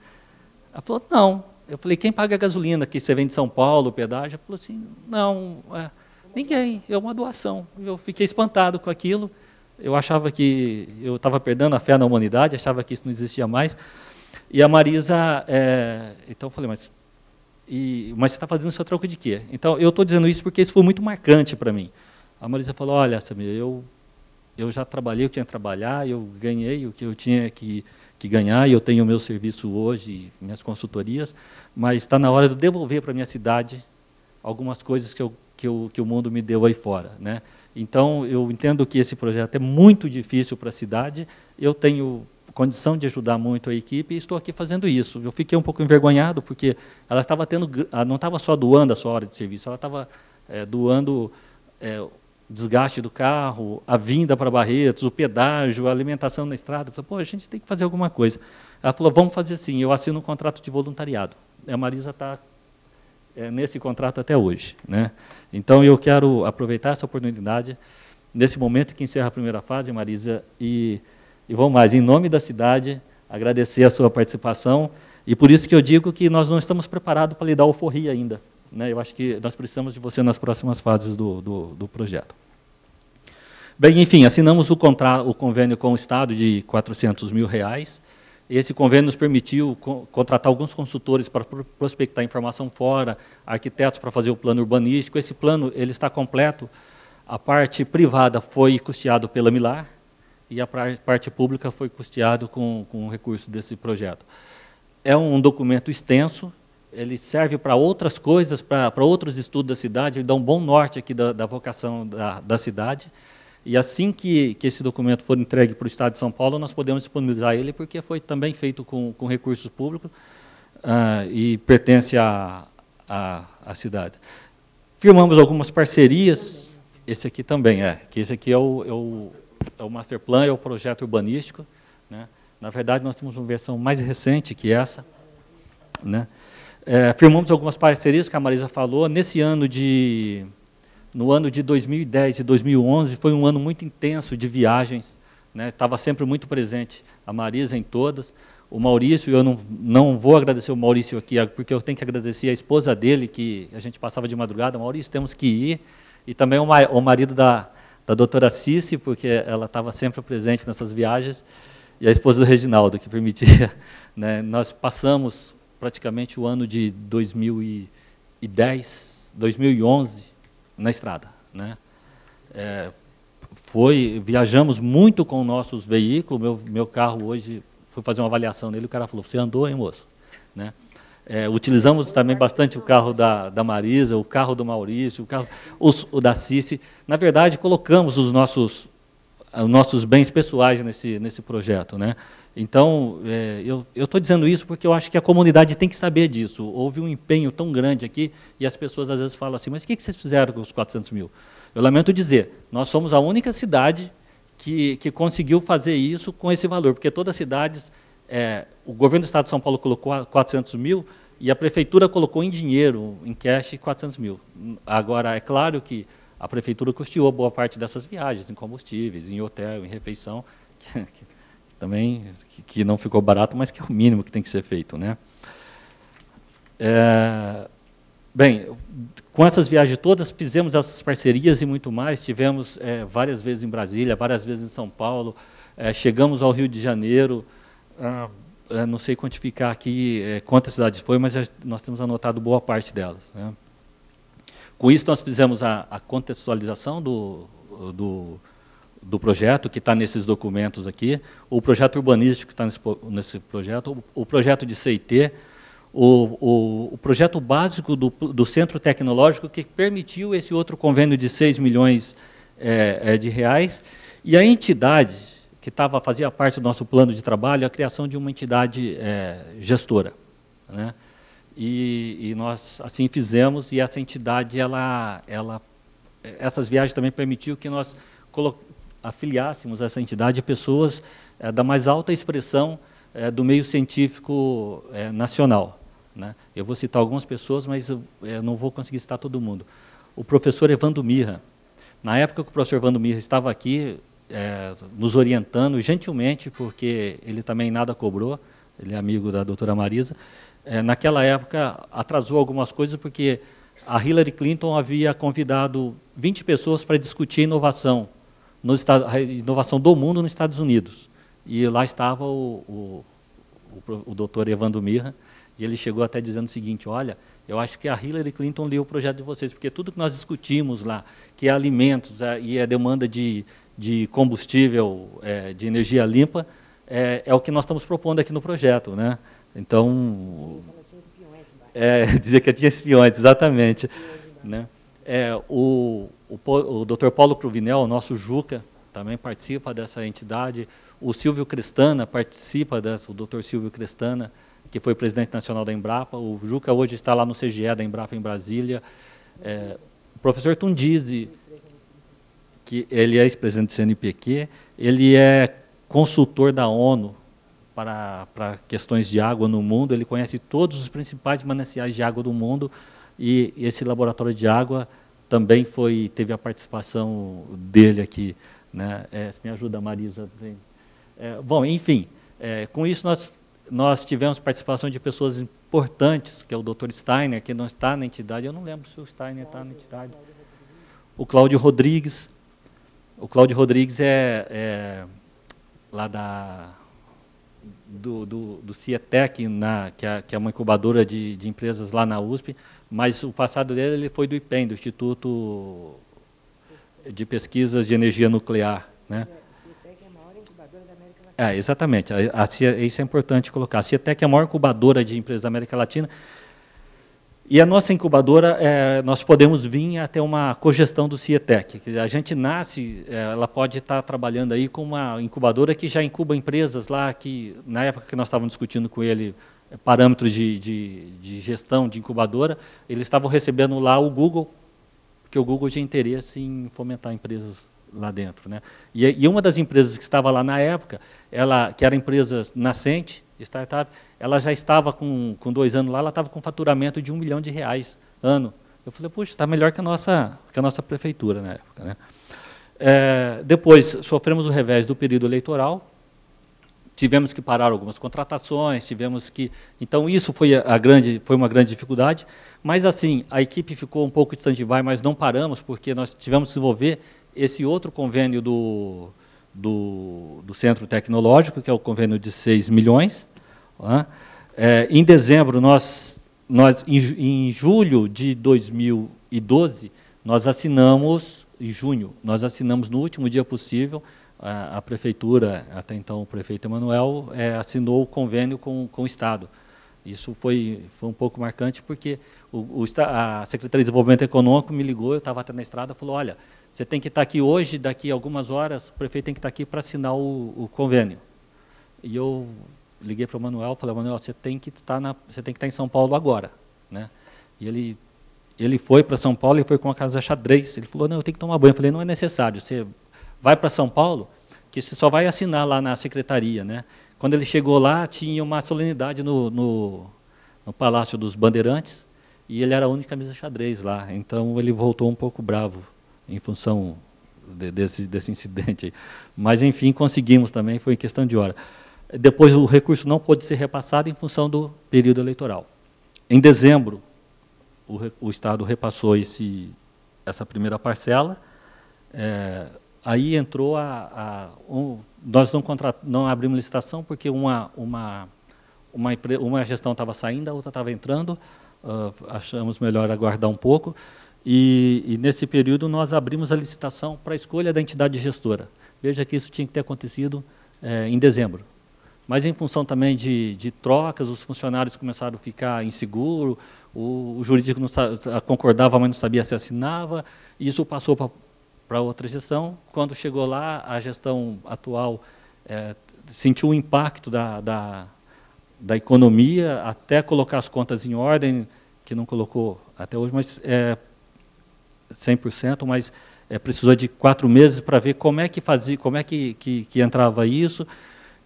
S4: Ela falou, não. Eu falei, quem paga a gasolina, que você vem de São Paulo, o pedágio? Ela falou assim, não, ninguém, é uma doação. Eu fiquei espantado com aquilo, eu achava que eu estava perdendo a fé na humanidade, achava que isso não existia mais. E a Marisa, então eu falei, mas você está fazendo isso a troco de quê? Então, eu estou dizendo isso porque isso foi muito marcante para mim. A Marisa falou, olha, Samir, eu já trabalhei o que tinha que trabalhar, eu ganhei o que eu tinha que ganhar, e eu tenho o meu serviço hoje, minhas consultorias, mas está na hora de eu devolver para a minha cidade algumas coisas que o mundo me deu aí fora, né? Então, eu entendo que esse projeto é muito difícil para a cidade, eu tenho condição de ajudar muito a equipe e estou aqui fazendo isso. Eu fiquei um pouco envergonhado, porque ela estava não estava só doando a sua hora de serviço, ela estava doando desgaste do carro, a vinda para Barretos, o pedágio, a alimentação na estrada. Eu falei, pô, a gente tem que fazer alguma coisa. Ela falou, vamos fazer assim, eu assino um contrato de voluntariado. A Marisa está nesse contrato até hoje, né? Então, eu quero aproveitar essa oportunidade, nesse momento que encerra a primeira fase, Marisa, e vamos mais, em nome da cidade, agradecer a sua participação, e por isso que eu digo que nós não estamos preparados para lhe dar alforria ainda, né? Eu acho que nós precisamos de você nas próximas fases do projeto. Bem, enfim, assinamos o convênio com o Estado de R$400 mil. Esse convênio nos permitiu contratar alguns consultores para prospectar informação fora, arquitetos para fazer o plano urbanístico. Esse plano ele está completo. A parte privada foi custeado pela Milar e a parte pública foi custeado com o recurso desse projeto. É um documento extenso, ele serve para outras coisas, para outros estudos da cidade, ele dá um bom norte aqui da vocação da cidade. E assim que esse documento for entregue para o Estado de São Paulo, nós podemos disponibilizar ele, porque foi também feito com recursos públicos e pertence à cidade. Firmamos algumas parcerias, esse aqui também que esse aqui é o Master Plan, é o projeto urbanístico, né? Na verdade, nós temos uma versão mais recente que essa, né? Firmamos algumas parcerias, que a Marisa falou, no ano de 2010 e 2011, foi um ano muito intenso de viagens, né? Estava sempre muito presente a Marisa em todas. O Maurício, eu não vou agradecer o Maurício aqui, porque eu tenho que agradecer a esposa dele, que a gente passava de madrugada, Maurício, temos que ir, e também o marido da doutora Cici, porque ela estava sempre presente nessas viagens, e a esposa do Reginaldo, que permitia, né? Nós passamos praticamente o ano de 2011, na estrada, né? Viajamos muito com nossos veículos, meu carro hoje, fui fazer uma avaliação nele, o cara falou, você andou, hein, moço? Né? Utilizamos também bastante o carro da Marisa, o carro do Maurício, o da Cici. Na verdade, colocamos os nossos bens pessoais nesse projeto, né? Então, eu estou dizendo isso porque eu acho que a comunidade tem que saber disso. Houve um empenho tão grande aqui e as pessoas às vezes falam assim, mas o que vocês fizeram com os 400 mil? Eu lamento dizer, nós somos a única cidade que conseguiu fazer isso com esse valor, porque todas as cidades o governo do Estado de São Paulo colocou 400 mil e a prefeitura colocou em dinheiro, em cash, 400 mil. Agora, é claro que a prefeitura custeou boa parte dessas viagens, em combustíveis, em hotel, em refeição, que também que não ficou barato, mas que é o mínimo que tem que ser feito, né? Bem, com essas viagens todas, fizemos essas parcerias e muito mais, tivemos várias vezes em Brasília, várias vezes em São Paulo, chegamos ao Rio de Janeiro, não sei quantificar aqui quantas cidades foi, mas nós temos anotado boa parte delas, né? Com isso, nós fizemos a contextualização do projeto, que está nesses documentos aqui, o projeto urbanístico que está nesse projeto, o projeto de CIT, o projeto básico do Centro Tecnológico, que permitiu esse outro convênio de 6 milhões de reais, e a entidade que fazia parte do nosso plano de trabalho, a criação de uma entidade gestora, né? E nós assim fizemos, e essa entidade, essas viagens também permitiu que nós afiliássemos a essa entidade pessoas da mais alta expressão do meio científico nacional, né? Eu vou citar algumas pessoas, mas eu não vou conseguir citar todo mundo. O professor Evandro Mirra, na época que o professor Evandro Mirra estava aqui, nos orientando gentilmente, porque ele também nada cobrou, ele é amigo da doutora Marisa, naquela época atrasou algumas coisas, porque a Hillary Clinton havia convidado 20 pessoas para discutir inovação, a inovação do mundo nos Estados Unidos. E lá estava o doutor Evandro Mirra, e ele chegou até dizendo o seguinte: olha, eu acho que a Hillary Clinton leu o projeto de vocês, porque tudo que nós discutimos lá, que é alimentos e a demanda de combustível, de energia limpa, é o que nós estamos propondo aqui no projeto, né? Então, dizer que tinha espiões, exatamente, né? O Dr. Paulo Cruvinel, nosso Juca, também participa dessa entidade. O Silvio Crestana participa dessa, o Dr. Silvio Crestana, que foi presidente nacional da Embrapa. O Juca hoje está lá no CGE da Embrapa em Brasília. O professor Tundizi, que ele é ex-presidente do CNPq, ele é consultor da ONU para questões de água no mundo, ele conhece todos os principais mananciais de água do mundo, e esse laboratório de água também teve a participação dele aqui, né? Me ajuda, Marisa. Bom, enfim, com isso nós tivemos participação de pessoas importantes, que é o Dr. Steiner, que não está na entidade, eu não lembro se o Steiner está na entidade. O Cláudio Rodrigues. O Cláudio Rodrigues é lá do CIETEC, que é uma incubadora de empresas lá na USP, mas o passado dele ele foi do IPEM, do Instituto de Pesquisas de Energia Nuclear, né?
S3: A CIETEC é a maior incubadora da América Latina.
S4: Exatamente. Isso é importante colocar. A CIETEC é a maior incubadora de empresas da América Latina. E a nossa incubadora, nós podemos vir até uma cogestão do CIETEC. A gente nasce, ela pode estar trabalhando aí com uma incubadora que já incuba empresas lá, que na época que nós estávamos discutindo com ele parâmetros de gestão de incubadora, eles estavam recebendo lá o Google, porque o Google tinha interesse em fomentar empresas lá dentro, né? E uma das empresas que estava lá na época, que era empresa nascente, startup, ela já estava com 2 anos lá, ela estava com faturamento de R$1 milhão ano. Eu falei, puxa, está melhor que a nossa prefeitura na época, né? Depois sofremos o revés do período eleitoral, tivemos que parar algumas contratações, então isso foi uma grande dificuldade, mas assim, a equipe ficou um pouco de stand-by, mas não paramos, porque nós tivemos que desenvolver esse outro convênio do Centro Tecnológico, que é o convênio de 6 milhões. Né? Em dezembro, em julho de 2012, nós assinamos, em junho, nós assinamos no último dia possível, a prefeitura, até então o prefeito Emanuel, assinou o convênio com o Estado. Isso foi um pouco marcante, porque a Secretaria de Desenvolvimento Econômico me ligou, eu estava até na estrada, falou, olha, você tem que estar aqui hoje, daqui a algumas horas, o prefeito tem que estar aqui para assinar o convênio. E eu liguei para o Manuel, falei, Manuel, você tem que estar em São Paulo agora, né? E ele foi para São Paulo e foi com a casa xadrez. Ele falou, não, eu tenho que tomar banho. Eu falei, não é necessário, você vai para São Paulo, que você só vai assinar lá na secretaria, né? quando ele chegou lá, tinha uma solenidade no Palácio dos Bandeirantes, e ele era a única camisa xadrez lá. Então, ele voltou um pouco bravo em função desse incidente aí. Mas, enfim, conseguimos também, foi em questão de hora. Depois, o recurso não pôde ser repassado em função do período eleitoral. Em dezembro, o Estado repassou essa primeira parcela. Aí entrou nós não abrimos licitação porque uma gestão estava saindo, a outra estava entrando, achamos melhor aguardar um pouco, e nesse período nós abrimos a licitação para a escolha da entidade gestora. Veja que isso tinha que ter acontecido em dezembro. Mas em função também de trocas, os funcionários começaram a ficar inseguros, o jurídico não concordava, mas não sabia se assinava, e isso passou para outra gestão. Quando chegou lá, a gestão atual sentiu o impacto da economia, até colocar as contas em ordem, que não colocou até hoje, mas 100%, mas precisou de 4 meses para ver como é que fazia, como é que entrava isso,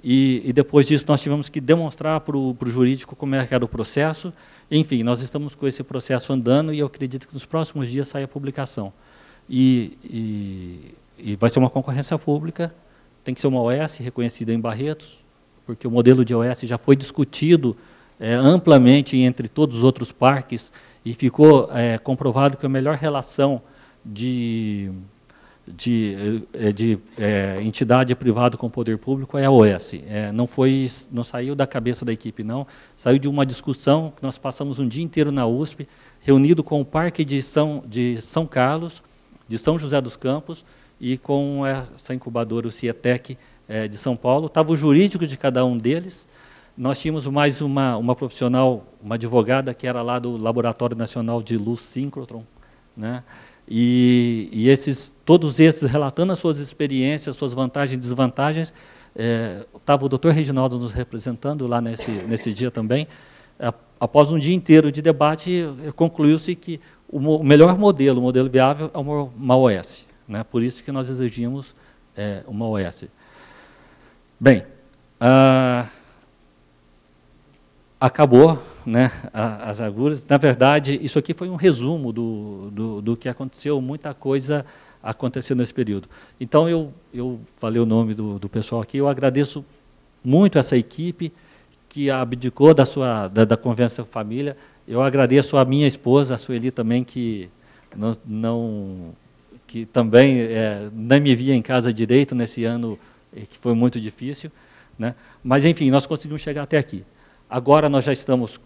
S4: e depois disso nós tivemos que demonstrar para o jurídico como é que era o processo. Enfim, nós estamos com esse processo andando e eu acredito que nos próximos dias sai a publicação. E vai ser uma concorrência pública, tem que ser uma OS reconhecida em Barretos, porque o modelo de OS já foi discutido amplamente entre todos os outros parques e ficou comprovado que a melhor relação de entidade privada com o poder público é a OS. Não saiu da cabeça da equipe, não. Saiu de uma discussão que nós passamos um dia inteiro na USP, reunido com o Parque de São Carlos, de São José dos Campos, e com essa incubadora, o CIETEC, de São Paulo. Estava o jurídico de cada um deles. Nós tínhamos mais uma profissional, uma advogada, que era lá do Laboratório Nacional de Luz Síncrotron, né? E todos esses relatando as suas experiências, suas vantagens e desvantagens. Estava o doutor Reginaldo nos representando lá nesse dia também. Após um dia inteiro de debate, concluiu-se que o melhor modelo, o modelo viável, é uma OS, né? Por isso que nós exigimos uma OS. Bem, acabou, né, as agruras. Na verdade, isso aqui foi um resumo do que aconteceu, muita coisa aconteceu nesse período. Então, eu falei o nome do pessoal aqui, eu agradeço muito essa equipe que abdicou da convivência com a família. Eu agradeço a minha esposa, a Sueli também, que também não me via em casa direito nesse ano, que foi muito difícil, né? Mas, enfim, nós conseguimos chegar até aqui. Agora nós já estamos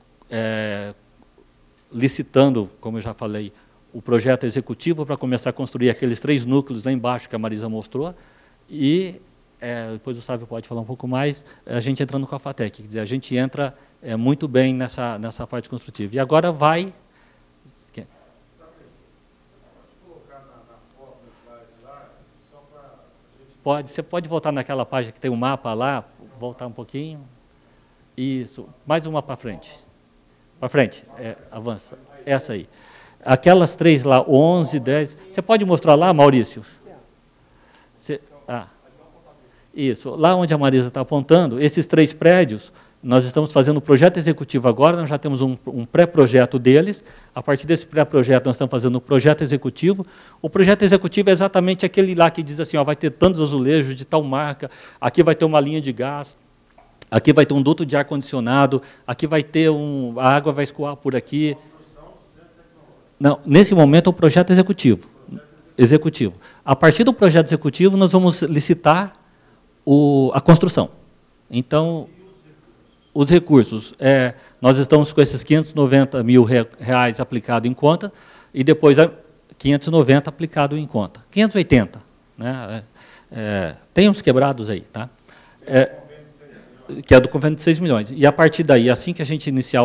S4: licitando, como eu já falei, o projeto executivo para começar a construir aqueles 3 núcleos lá embaixo que a Marisa mostrou, e depois o Sávio pode falar um pouco mais, a gente entrando com a FATEC, quer dizer, a gente entra muito bem nessa parte construtiva. E agora vai... Você pode voltar naquela página que tem o mapa lá, voltar um pouquinho. Isso, mais uma para frente. Para frente, avança. Essa aí. Aquelas 3 lá, 11, 10. Você pode mostrar lá, Maurício? Isso, lá onde a Marisa está apontando, esses 3 prédios, nós estamos fazendo o projeto executivo agora, nós já temos um pré-projeto deles. A partir desse pré-projeto, nós estamos fazendo o projeto executivo. O projeto executivo é exatamente aquele lá que diz assim, vai ter tantos azulejos de tal marca, aqui vai ter uma linha de gás, aqui vai ter um duto de ar-condicionado, aqui vai ter a água vai escoar por aqui. Não, nesse momento é o projeto executivo. A partir do projeto executivo, nós vamos licitar a construção. Então, os recursos, nós estamos com esses 590 mil reais aplicado em conta, e depois 590 aplicado em conta. 580, né? Tem uns quebrados aí, tá? Que é do convênio de 6 milhões. E a partir daí, assim que a gente iniciar,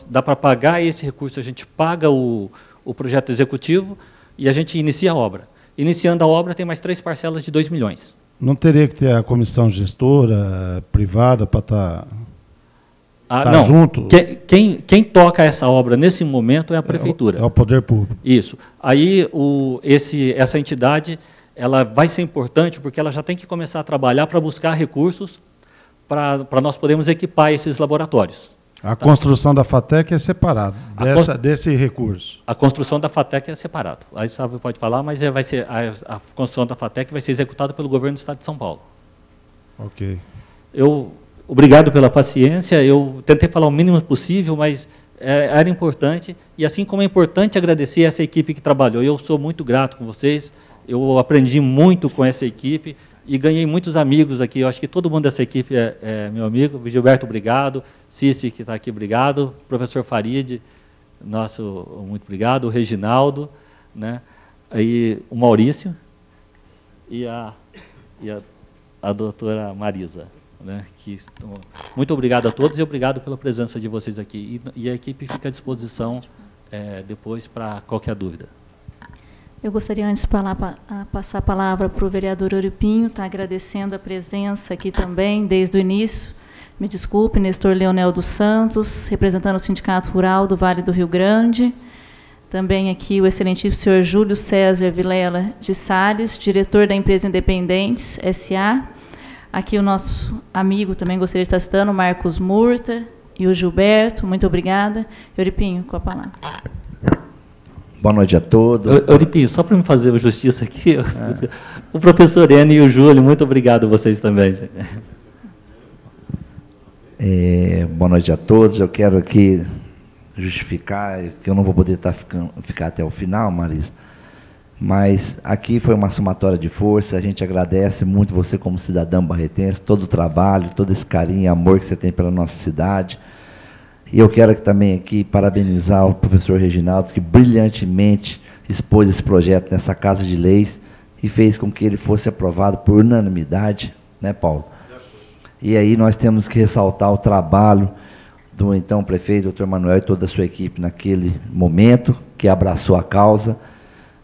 S4: dá para pagar esse recurso, a gente paga o projeto executivo e a gente inicia a obra. Iniciando a obra, tem mais 3 parcelas de 2 milhões. Não teria que ter a comissão gestora privada para estar não, junto? Quem toca essa obra nesse momento é a prefeitura. É o poder público. Isso. Aí essa entidade ela vai ser importante porque ela já tem que começar a trabalhar para buscar recursos para nós podermos equipar esses laboratórios.
S5: A construção da FATEC é separada desse recurso.
S4: A construção da FATEC é separada. Aí sabe, pode falar, mas vai ser, a construção da FATEC vai ser executada pelo governo do Estado de São Paulo.
S5: Ok.
S4: Obrigado pela paciência. Eu tentei falar o mínimo possível, mas era importante. E assim como é importante agradecer essa equipe que trabalhou. Eu sou muito grato com vocês. Eu aprendi muito com essa equipe e ganhei muitos amigos aqui. Eu acho que todo mundo dessa equipe é meu amigo. Gilberto, obrigado. Cici, que está aqui, obrigado. Professor Farid, muito obrigado. O Reginaldo, né? Aí, o Maurício e a doutora Marisa. Né? Muito obrigado a todos e obrigado pela presença de vocês aqui. E a equipe fica à disposição depois para qualquer dúvida.
S1: Eu gostaria, antes de passar a palavra para o vereador Euripinho, está agradecendo a presença aqui também, desde o início. Me desculpe, Nestor Leonel dos Santos, representando o Sindicato Rural do Vale do Rio Grande. Também aqui o excelentíssimo senhor Júlio César Vilela de Salles, diretor da empresa Independentes, S.A. Aqui o nosso amigo, também gostaria de estar citando, Marcos Murta e o Gilberto. Muito obrigada. Euripinho, com a palavra.
S6: Boa noite a todos.
S4: Euripinho, só para me fazer justiça aqui, o professor Enio e o Júlio, muito obrigado a vocês também.
S6: Boa noite a todos. Eu quero aqui justificar que eu não vou poder ficar até o final, Marisa, mas aqui foi uma somatória de força. A gente agradece muito você como cidadão barretense, todo o trabalho, todo esse carinho e amor que você tem pela nossa cidade. E eu quero também aqui parabenizar o professor Reginaldo, que brilhantemente expôs esse projeto nessa Casa de Leis e fez com que ele fosse aprovado por unanimidade, né, Paulo? E aí nós temos que ressaltar o trabalho do então prefeito, doutor Manuel, e toda a sua equipe naquele momento, que abraçou a causa.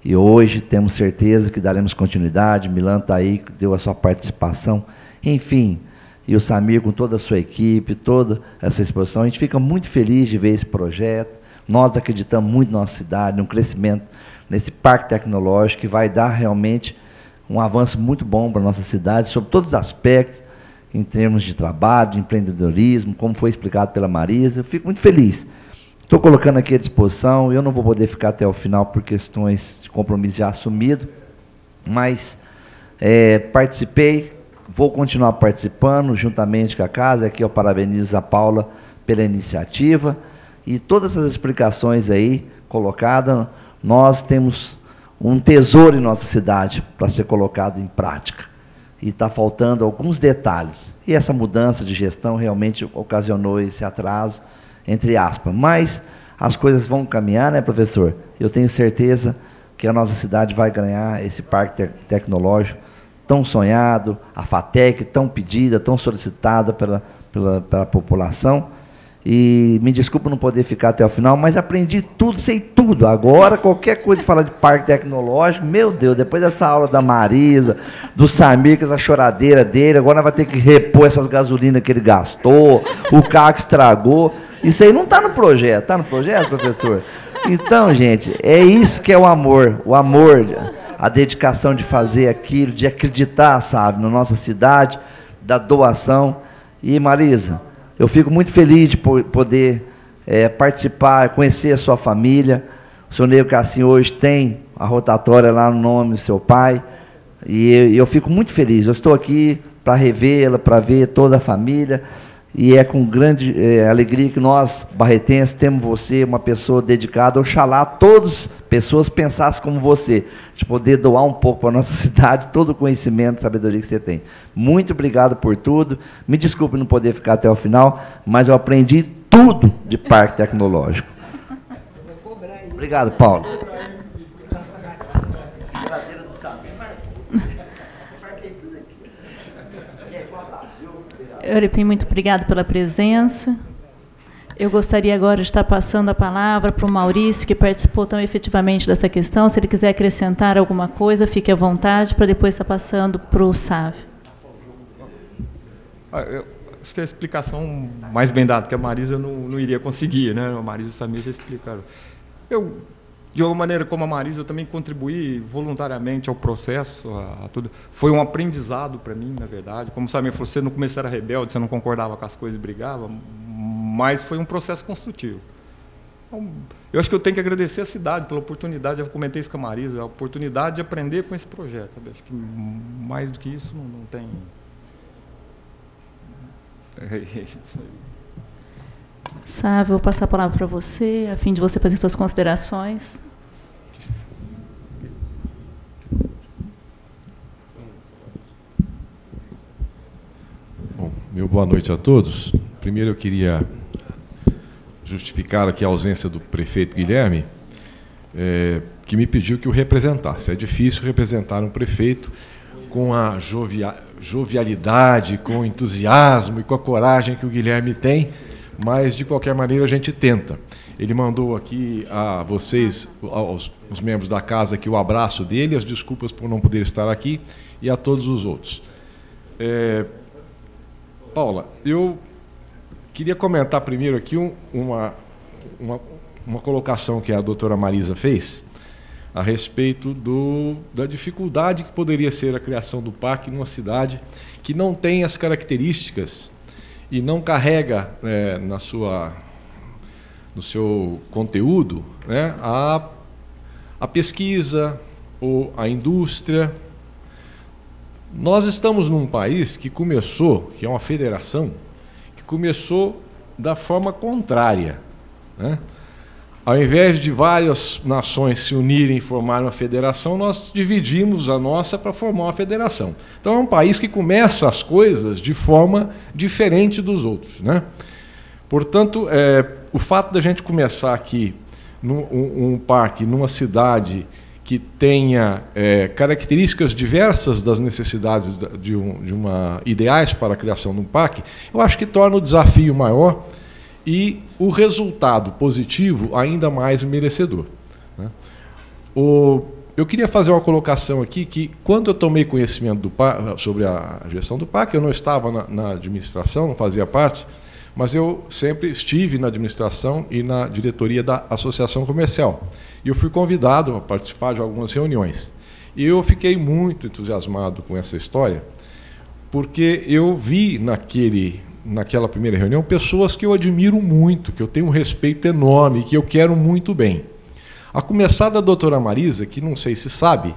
S6: E hoje temos certeza que daremos continuidade. Milan está aí, deu a sua participação. Enfim, e o Samir com toda a sua equipe, toda essa exposição. A gente fica muito feliz de ver esse projeto. Nós acreditamos muito na nossa cidade, no crescimento nesse parque tecnológico, que vai dar realmente um avanço muito bom para a nossa cidade, sobre todos os aspectos, em termos de trabalho, de empreendedorismo, como foi explicado pela Marisa. Eu fico muito feliz. Estou colocando aqui à disposição. Eu não vou poder ficar até o final por questões de compromisso já assumido, mas participei, vou continuar participando juntamente com a casa. Aqui eu parabenizo a Paula pela iniciativa e todas essas explicações aí colocadas. Nós temos um tesouro em nossa cidade para ser colocado em prática. E está faltando alguns detalhes. E essa mudança de gestão realmente ocasionou esse atraso, entre aspas. Mas as coisas vão caminhar, né, professor? Eu tenho certeza que a nossa cidade vai ganhar esse parque tecnológico tão sonhado, a FATEC tão pedida, tão solicitada pela população. E me desculpa não poder ficar até o final, mas aprendi tudo, sei tudo. Agora, qualquer coisa de falar de parque tecnológico, meu Deus, depois dessa aula da Marisa, do Samir, com essa choradeira dele, agora vai ter que repor essas gasolinas que ele gastou, o carro que estragou. Isso aí não está no projeto. Está no projeto, professor? Então, gente, é isso que é o amor, a dedicação de fazer aquilo, de acreditar, sabe, na nossa cidade, da doação. E, Marisa, eu fico muito feliz de poder participar, conhecer a sua família. O senhor Nego Cassim hoje tem a rotatória lá no nome do seu pai. E eu fico muito feliz. Eu estou aqui para revê-la, para ver toda a família. E é com grande alegria que nós, barretenses, temos você, uma pessoa dedicada. Oxalá todas as pessoas pensassem como você, de poder doar um pouco para a nossa cidade, todo o conhecimento e sabedoria que você tem. Muito obrigado por tudo. Me desculpe não poder ficar até o final, mas eu aprendi tudo de parque tecnológico. Obrigado, Paulo.
S1: Euripim, muito obrigado pela presença. Eu gostaria agora de estar passando a palavra para o Maurício, que participou tão efetivamente dessa questão. Se ele quiser acrescentar alguma coisa, fique à vontade, para depois estar passando para o Sávio.
S7: Eu acho que a explicação mais bem dada, que a Marisa não iria conseguir, né? A Marisa e o Samir já explicaram. Eu de alguma maneira, como a Marisa, eu também contribuí voluntariamente ao processo, a tudo. Foi um aprendizado para mim, na verdade. Como sabe, você no começo era rebelde, você não concordava com as coisas e brigava, mas foi um processo construtivo. Então, eu acho que eu tenho que agradecer a cidade pela oportunidade, eu comentei isso com a Marisa, a oportunidade de aprender com esse projeto. Sabe? Acho que mais do que isso não tem...
S1: Sávio, vou passar a palavra para você, a fim de você fazer suas considerações.
S8: Bom, meu boa noite a todos. Primeiro eu queria justificar aqui a ausência do prefeito Guilherme, que me pediu que o representasse. É difícil representar um prefeito com a jovialidade, com o entusiasmo e com a coragem que o Guilherme tem, mas de qualquer maneira a gente tenta. Ele mandou aqui a vocês, os membros da casa, aqui o abraço dele, as desculpas por não poder estar aqui, e a todos os outros. Paula, eu queria comentar primeiro aqui uma colocação que a doutora Marisa fez a respeito da dificuldade que poderia ser a criação do parque numa cidade que não tem as características e não carrega no seu conteúdo, né, a pesquisa ou a indústria. Nós estamos num país que começou, que é uma federação, que começou da forma contrária, né? Ao invés de várias nações se unirem e formarem uma federação, nós dividimos a nossa para formar uma federação. Então é um país que começa as coisas de forma diferente dos outros, né? Portanto, o fato da gente começar aqui um parque numa cidade que tenha características diversas das necessidades ideais para a criação de um parque, eu acho que torna o desafio maior e o resultado positivo ainda mais merecedor, né? Eu queria fazer uma colocação aqui que, quando eu tomei conhecimento sobre a gestão do parque, eu não estava na administração, não fazia parte, mas eu sempre estive na administração e na diretoria da Associação Comercial. E eu fui convidado a participar de algumas reuniões. E eu fiquei muito entusiasmado com essa história, porque eu vi naquela primeira reunião pessoas que eu admiro muito, que eu tenho um respeito enorme, que eu quero muito bem. A começar da doutora Marisa, que não sei se sabe,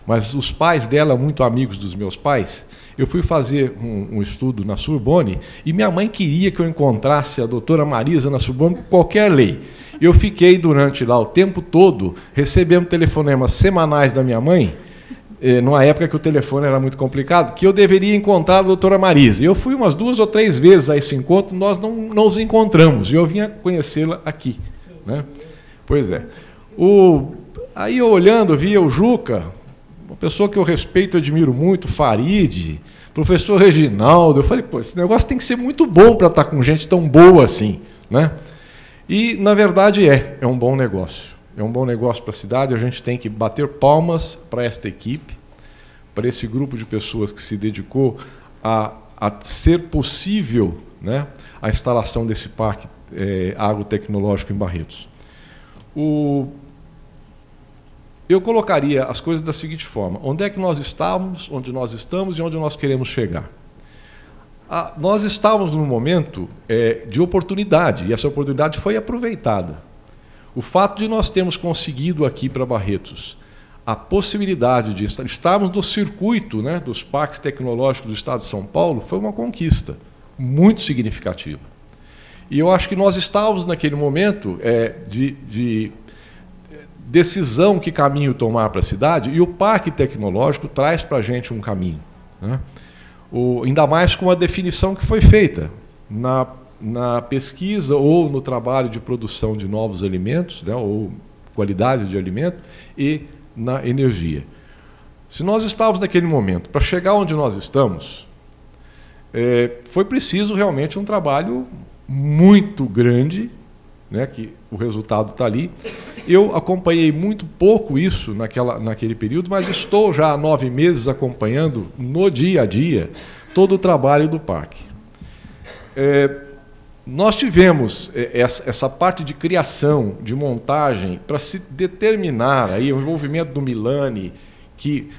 S8: mas os pais dela, muito amigos dos meus pais, eu fui fazer um estudo na Sorbonne e minha mãe queria que eu encontrasse a doutora Marisa na Sorbonne por qualquer lei. Eu fiquei durante lá o tempo todo recebendo telefonemas semanais da minha mãe, numa época que o telefone era muito complicado, que eu deveria encontrar a doutora Marisa. Eu fui umas 2 ou 3 vezes a esse encontro, nós não nos encontramos, e eu vinha conhecê-la aqui, né? Pois é. Aí eu olhando, via o Juca, uma pessoa que eu respeito e admiro muito, Farid, professor Reginaldo. Eu falei, pô, esse negócio tem que ser muito bom para estar com gente tão boa assim, né? E, na verdade, é um bom negócio. É um bom negócio para a cidade, a gente tem que bater palmas para esta equipe, para esse grupo de pessoas que se dedicou a ser possível, né, a instalação desse parque agrotecnológico em Barretos. Eu colocaria as coisas da seguinte forma: onde é que nós estávamos, onde nós estamos e onde nós queremos chegar. Nós estávamos num momento de oportunidade, e essa oportunidade foi aproveitada. O fato de nós termos conseguido aqui para Barretos a possibilidade de estarmos no circuito, né, dos parques tecnológicos do Estado de São Paulo foi uma conquista muito significativa. E eu acho que nós estávamos naquele momento de decisão que caminho tomar para a cidade, e o parque tecnológico traz para a gente um caminho, né? Ainda mais com a definição que foi feita na pesquisa ou no trabalho de produção de novos alimentos, né, ou qualidade de alimento, e na energia. Se nós estávamos naquele momento, para chegar onde nós estamos, foi preciso realmente um trabalho muito grande, né, que o resultado está ali. Eu acompanhei muito pouco isso naquele período, mas estou já há 9 meses acompanhando no dia a dia todo o trabalho do parque. nós tivemos essa parte de criação, de montagem, para se determinar aí o envolvimento do Milani, que